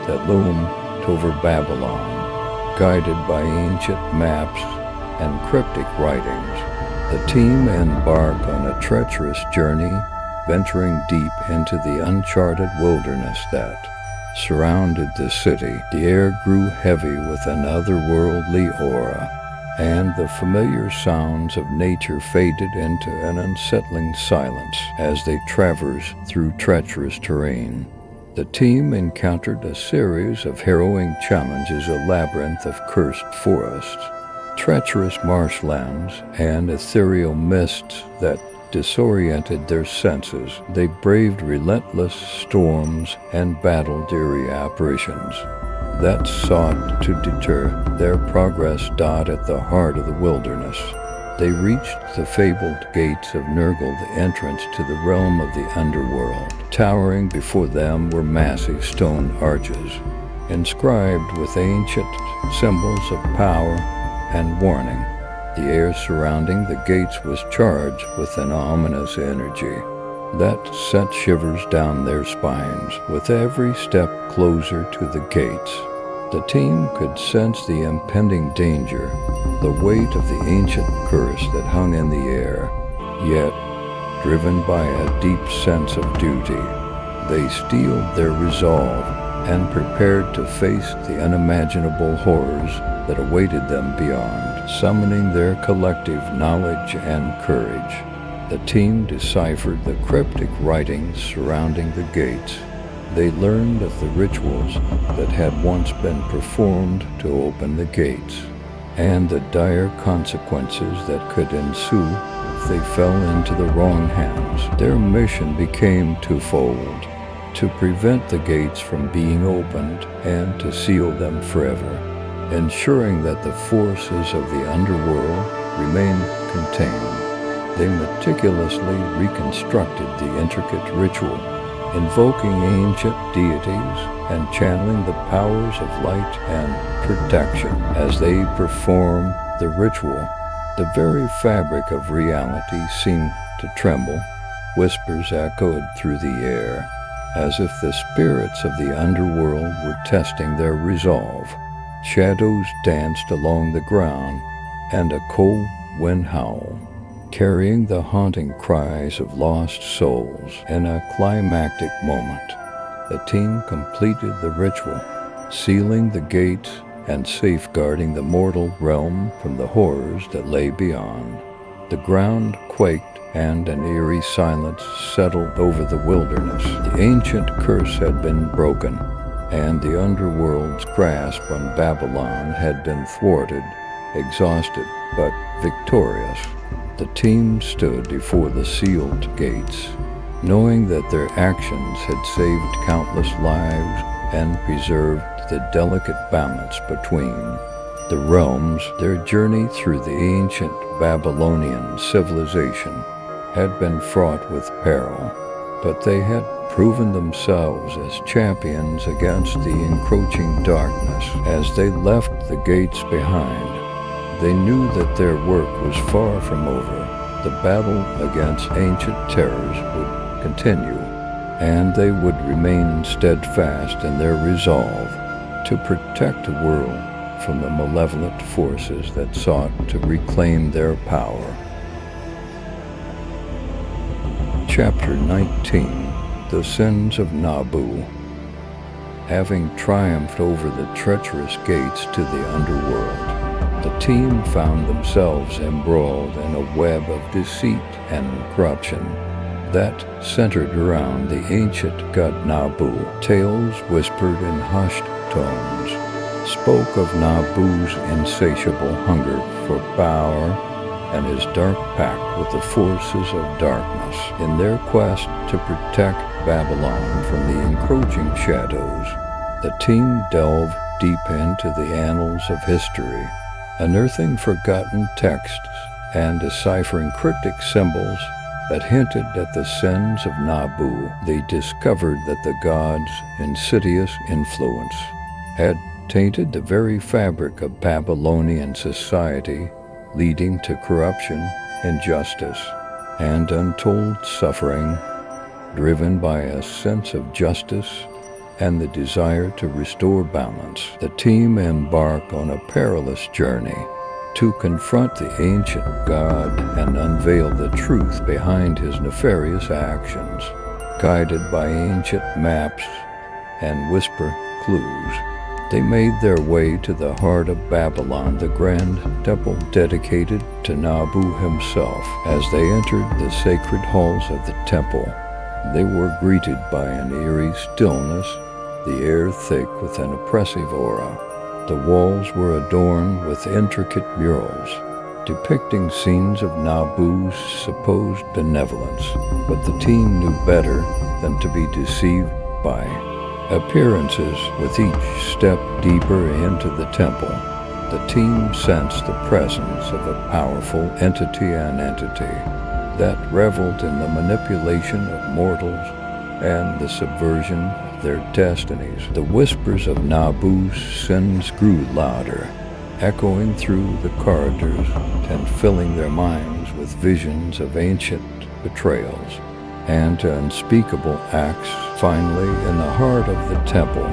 that loomed over Babylon. Guided by ancient maps and cryptic writings, the team embarked on a treacherous journey, venturing deep into the uncharted wilderness that surrounded the city. The air grew heavy with an otherworldly aura, and the familiar sounds of nature faded into an unsettling silence as they traversed through treacherous terrain. The team encountered a series of harrowing challenges, a labyrinth of cursed forests, treacherous marshlands, and ethereal mists that disoriented their senses, they braved relentless storms and battled eerie apparitions that sought to deter their progress. At the heart of the wilderness, they reached the fabled gates of Nergal, the entrance to the realm of the Underworld. Towering before them were massive stone arches, inscribed with ancient symbols of power and warning. The air surrounding the gates was charged with an ominous energy that sent shivers down their spines. With every step closer to the gates, the team could sense the impending danger, the weight of the ancient curse that hung in the air. Yet, driven by a deep sense of duty, they steeled their resolve and prepared to face the unimaginable horrors that awaited them beyond. Summoning their collective knowledge and courage, the team deciphered the cryptic writings surrounding the gates. They learned of the rituals that had once been performed to open the gates, and the dire consequences that could ensue if they fell into the wrong hands. Their mission became twofold: to prevent the gates from being opened and to seal them forever, ensuring that the forces of the underworld remained contained. They meticulously reconstructed the intricate ritual, invoking ancient deities and channeling the powers of light and protection. As they performed the ritual, the very fabric of reality seemed to tremble. Whispers echoed through the air, as if the spirits of the underworld were testing their resolve. Shadows danced along the ground, and a cold wind howled, carrying the haunting cries of lost souls. In a climactic moment, the team completed the ritual, sealing the gates and safeguarding the mortal realm from the horrors that lay beyond. The ground quaked, and an eerie silence settled over the wilderness. The ancient curse had been broken, and the underworld's grasp on Babylon had been thwarted. Exhausted but victorious, the team stood before the sealed gates, knowing that their actions had saved countless lives and preserved the delicate balance between the realms. Their journey through the ancient Babylonian civilization had been fraught with peril, but they had proven themselves as champions against the encroaching darkness. As they left the gates behind, they knew that their work was far from over. The battle against ancient terrors would continue, and they would remain steadfast in their resolve to protect the world from the malevolent forces that sought to reclaim their power. Chapter 19. The Sins of Nabu. Having triumphed over the treacherous gates to the underworld, the team found themselves embroiled in a web of deceit and corruption that centered around the ancient god Nabu. Tales whispered in hushed tones spoke of Nabu's insatiable hunger for power and his dark pact with the forces of darkness. In their quest to protect Babylon from the encroaching shadows, the team delved deep into the annals of history, unearthing forgotten texts and deciphering cryptic symbols that hinted at the sins of Nabu. They discovered that the god's insidious influence had tainted the very fabric of Babylonian society, leading to corruption, injustice, and untold suffering. Driven by a sense of justice and the desire to restore balance, the team embarked on a perilous journey to confront the ancient god and unveil the truth behind his nefarious actions. Guided by ancient maps and whisper clues, they made their way to the heart of Babylon, the grand temple dedicated to Nabu himself. As they entered the sacred halls of the temple, they were greeted by an eerie stillness, the air thick with an oppressive aura. The walls were adorned with intricate murals, depicting scenes of Nabu's supposed benevolence, but the team knew better than to be deceived by appearances. With each step deeper into the temple, the team sensed the presence of a powerful entity that reveled in the manipulation of mortals and the subversion of their destinies. The whispers of Nabu's sins grew louder, echoing through the corridors and filling their minds with visions of ancient betrayals and unspeakable acts. Finally, in the heart of the temple,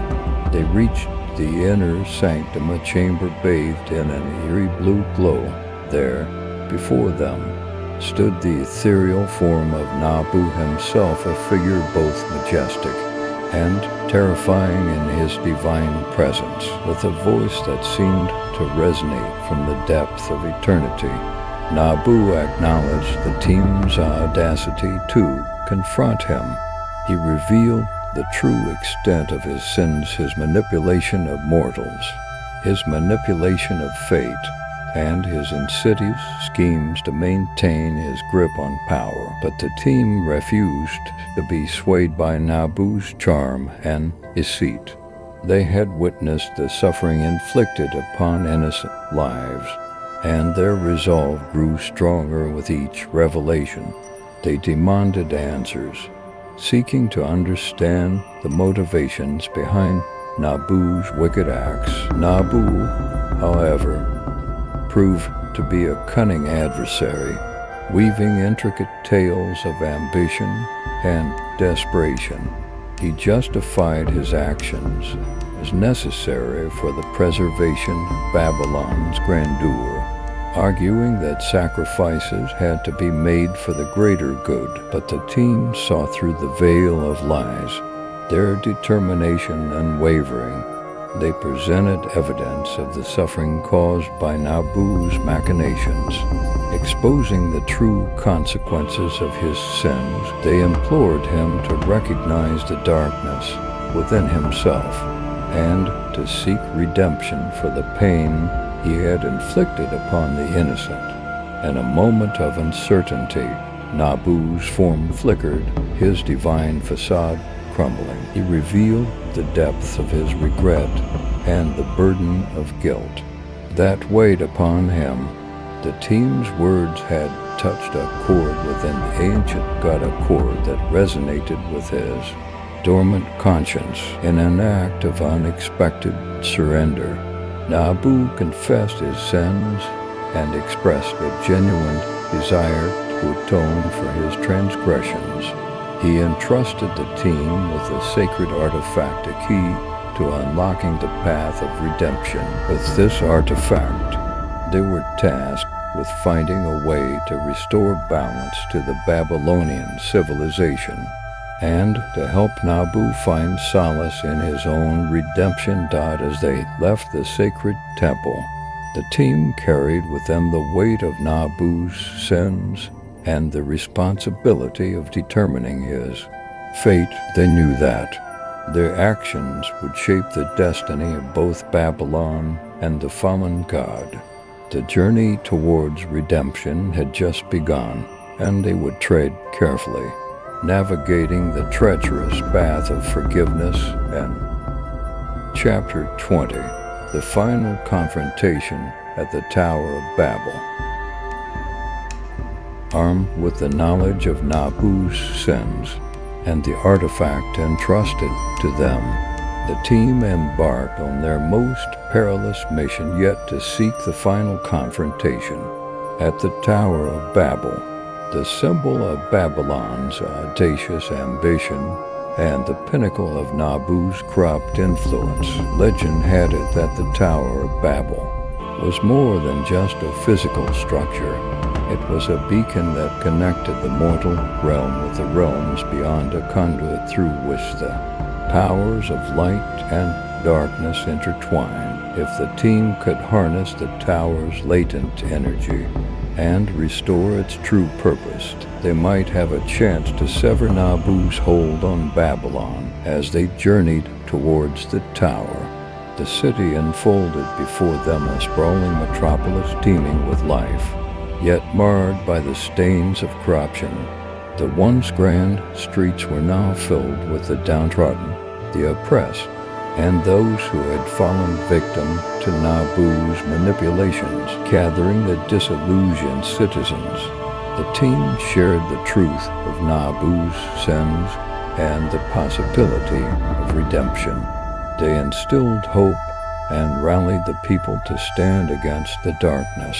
they reached the inner sanctum, a chamber bathed in an eerie blue glow. There, before them, stood the ethereal form of Nabu himself, a figure both majestic and terrifying in his divine presence, with a voice that seemed to resonate from the depth of eternity. Nabu acknowledged the team's audacity to confront him. He revealed the true extent of his sins, his manipulation of mortals, his manipulation of fate, and his insidious schemes to maintain his grip on power. But the team refused to be swayed by Nabu's charm and deceit. They had witnessed the suffering inflicted upon innocent lives, and their resolve grew stronger with each revelation. They demanded answers, seeking to understand the motivations behind Nabu's wicked acts. Nabu, however, proved to be a cunning adversary, weaving intricate tales of ambition and desperation. He justified his actions as necessary for the preservation of Babylon's grandeur, arguing that sacrifices had to be made for the greater good. But the team saw through the veil of lies, their determination unwavering. They presented evidence of the suffering caused by Nabu's machinations, exposing the true consequences of his sins. They implored him to recognize the darkness within himself and to seek redemption for the pain he had inflicted upon the innocent. In a moment of uncertainty, Nabu's form flickered, his divine facade crumbling. He revealed the depth of his regret and the burden of guilt that weighed upon him. The team's words had touched a chord within the ancient god, a chord that resonated with his dormant conscience. In an act of unexpected surrender, Nabu confessed his sins and expressed a genuine desire to atone for his transgressions. He entrusted the team with a sacred artifact, a key to unlocking the path of redemption. With this artifact, they were tasked with finding a way to restore balance to the Babylonian civilization and to help Nabu find solace in his own redemption. As they left the sacred temple, the team carried with them the weight of Nabu's sins and the responsibility of determining his fate. They knew that their actions would shape the destiny of both Babylon and the fallen god. The journey towards redemption had just begun, and they would tread carefully, navigating the treacherous path of forgiveness. And Chapter 20, the final confrontation at the Tower of Babel. Armed with the knowledge of Nabu's sins and the artifact entrusted to them, the team embarked on their most perilous mission yet to seek the final confrontation at the Tower of Babel, the symbol of Babylon's audacious ambition and the pinnacle of Nabu's corrupt influence. Legend had it that the Tower of Babel was more than just a physical structure. It was a beacon that connected the mortal realm with the realms beyond, a conduit through which the powers of light and darkness intertwined. If the team could harness the tower's latent energy and restore its true purpose, they might have a chance to sever Nabu's hold on Babylon. As they journeyed towards the tower, The city unfolded before them, a sprawling metropolis teeming with life, yet marred by the stains of corruption. The once grand streets were now filled with the downtrodden, the oppressed, and those who had fallen victim to Nabu's manipulations, gathering the disillusioned citizens. The team shared the truth of Nabu's sins and the possibility of redemption. They instilled hope and rallied the people to stand against the darkness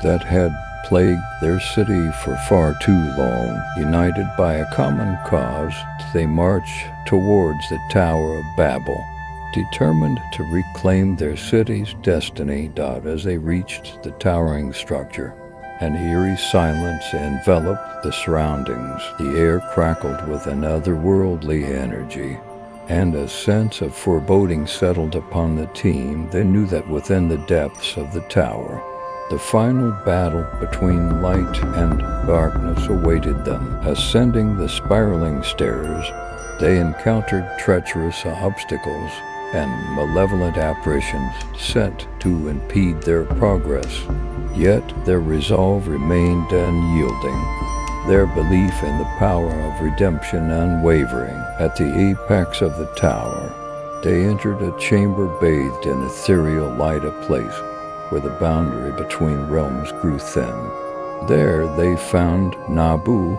that had plagued their city for far too long. United by a common cause, they marched towards the Tower of Babel, determined to reclaim their city's destiny. As they reached the towering structure, an eerie silence enveloped the surroundings. The air crackled with an otherworldly energy, and a sense of foreboding settled upon the team. They knew that within the depths of the tower, the final battle between light and darkness awaited them. Ascending the spiraling stairs, they encountered treacherous obstacles and malevolent apparitions set to impede their progress. Yet their resolve remained unyielding, their belief in the power of redemption unwavering. At the apex of the tower, they entered a chamber bathed in ethereal light, a place where the boundary between realms grew thin. There they found Nabu,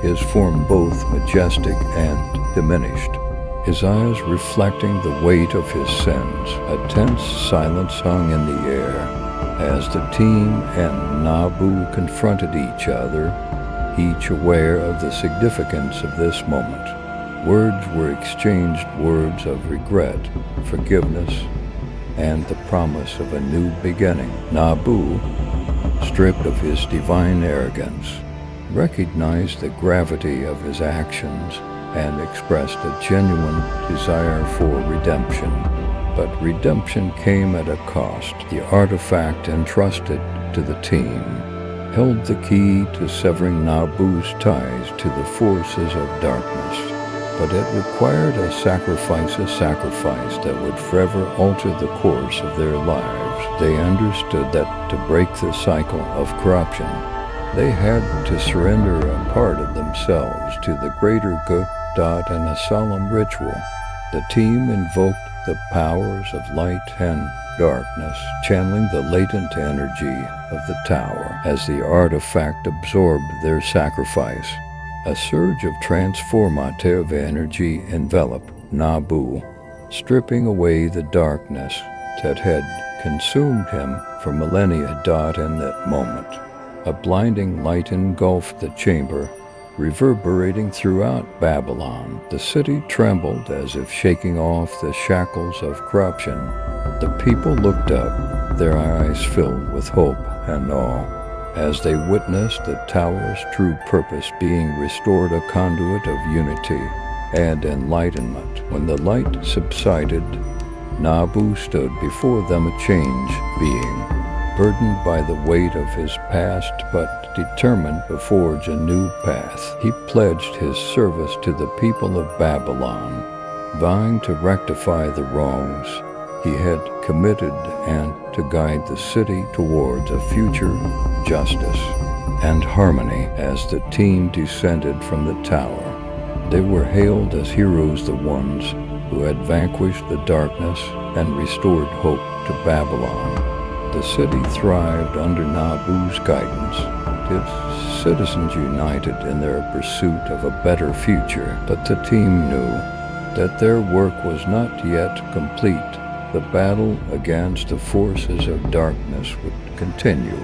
his form both majestic and diminished, his eyes reflecting the weight of his sins. A tense silence hung in the air as the team and Nabu confronted each other, each aware of the significance of this moment. Words were exchanged, words of regret, forgiveness, and the promise of a new beginning. Nabu, stripped of his divine arrogance, recognized the gravity of his actions and expressed a genuine desire for redemption. But redemption came at a cost. The artifact entrusted to the team held the key to severing Nabu's ties to the forces of darkness. But it required a sacrifice that would forever alter the course of their lives. They understood that to break the cycle of corruption, they had to surrender a part of themselves to the greater good. In a solemn ritual, the team invoked the powers of light and darkness, channeling the latent energy of the tower. As the artifact absorbed their sacrifice, a surge of transformative energy enveloped Nabu, stripping away the darkness that had consumed him for millennia. In that moment, a blinding light engulfed the chamber, reverberating throughout Babylon. The city trembled as if shaking off the shackles of corruption. The people looked up, their eyes filled with hope and awe, as they witnessed the tower's true purpose being restored, a conduit of unity and enlightenment. When the light subsided, Nabu stood before them, a changed being, burdened by the weight of his past but determined to forge a new path. He pledged his service to the people of Babylon, vowing to rectify the wrongs he had committed and to guide the city towards a future justice and harmony. As the team descended from the tower, they were hailed as heroes, the ones who had vanquished the darkness and restored hope to Babylon. The city thrived under Nabu's guidance, its citizens united in their pursuit of a better future. But the team knew that their work was not yet complete. The battle against the forces of darkness would continue,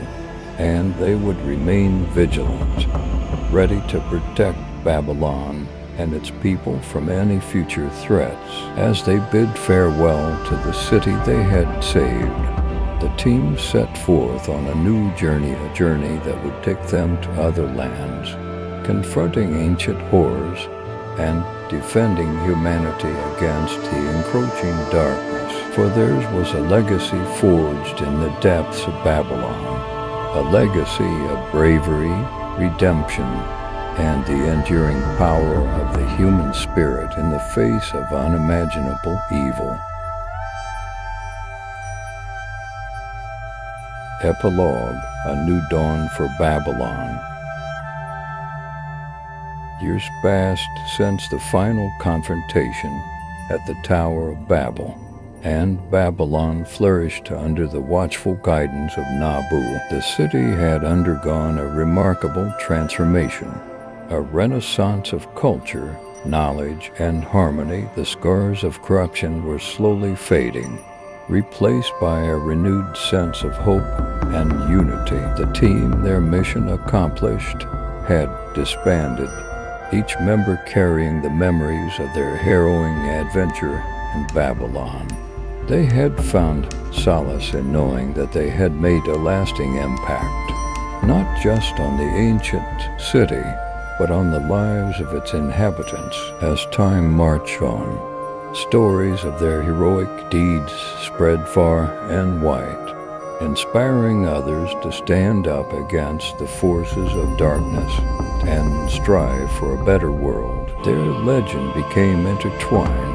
and they would remain vigilant, ready to protect Babylon and its people from any future threats. As they bid farewell to the city they had saved, the team set forth on a new journey, a journey that would take them to other lands, confronting ancient horrors and defending humanity against the encroaching darkness. For theirs was a legacy forged in the depths of Babylon, a legacy of bravery, redemption, and the enduring power of the human spirit in the face of unimaginable evil. Epilogue, A New Dawn for Babylon. Years passed since the final confrontation at the Tower of Babel, and Babylon flourished under the watchful guidance of Nabu. The city had undergone a remarkable transformation, a renaissance of culture, knowledge, and harmony. The scars of corruption were slowly fading, replaced by a renewed sense of hope and unity. The team, their mission accomplished, had disbanded, each member carrying the memories of their harrowing adventure in Babylon. They had found solace in knowing that they had made a lasting impact, not just on the ancient city, but on the lives of its inhabitants. As time marched on, stories of their heroic deeds spread far and wide, inspiring others to stand up against the forces of darkness and strive for a better world. Their legend became intertwined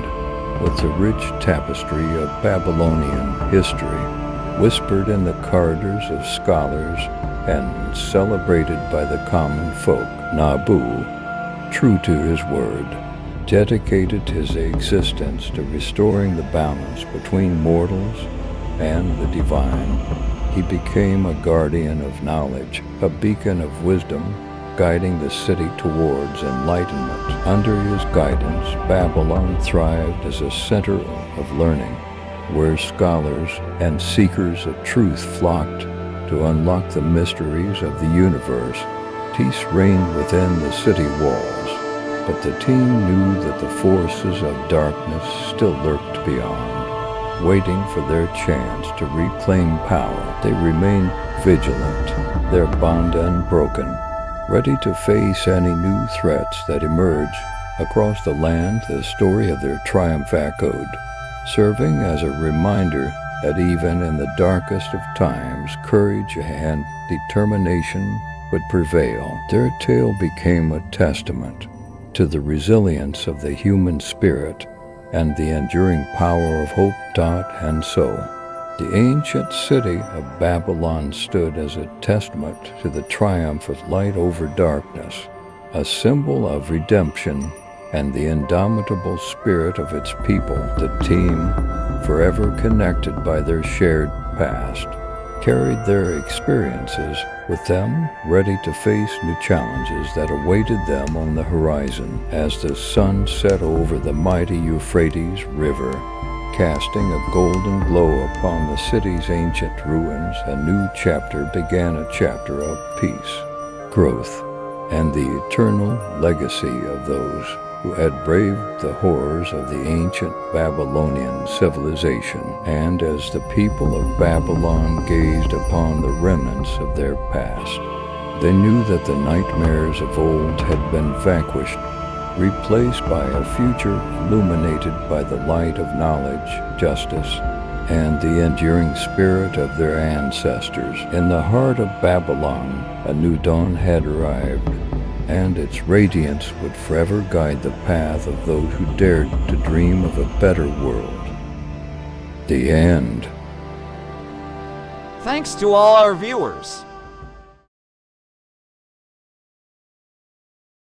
with the rich tapestry of Babylonian history, whispered in the corridors of scholars and celebrated by the common folk. Nabu, true to his word, dedicated his existence to restoring the balance between mortals and the divine. He became a guardian of knowledge, a beacon of wisdom, guiding the city towards enlightenment. Under his guidance, Babylon thrived as a center of learning, where scholars and seekers of truth flocked to unlock the mysteries of the universe. Peace reigned within the city walls, but the team knew that the forces of darkness still lurked beyond, waiting for their chance to reclaim power. They remained vigilant, their bond unbroken, ready to face any new threats that emerged across the land. The story of their triumph echoed, serving as a reminder that even in the darkest of times, courage and determination would prevail. Their tale became a testament to the resilience of the human spirit and the enduring power of hope. And so, the ancient city of Babylon stood as a testament to the triumph of light over darkness, a symbol of redemption and the indomitable spirit of its people. The team, forever connected by their shared past, carried their experiences with them, ready to face new challenges that awaited them on the horizon. As the sun set over the mighty Euphrates River, casting a golden glow upon the city's ancient ruins, a new chapter began, a chapter of peace, growth, and the eternal legacy of those who had braved the horrors of the ancient Babylonian civilization. And as the people of Babylon gazed upon the remnants of their past, they knew that the nightmares of old had been vanquished, replaced by a future illuminated by the light of knowledge, justice, and the enduring spirit of their ancestors. In the heart of Babylon, a new dawn had arrived, and its radiance would forever guide the path of those who dared to dream of a better world. The end. Thanks to all our viewers.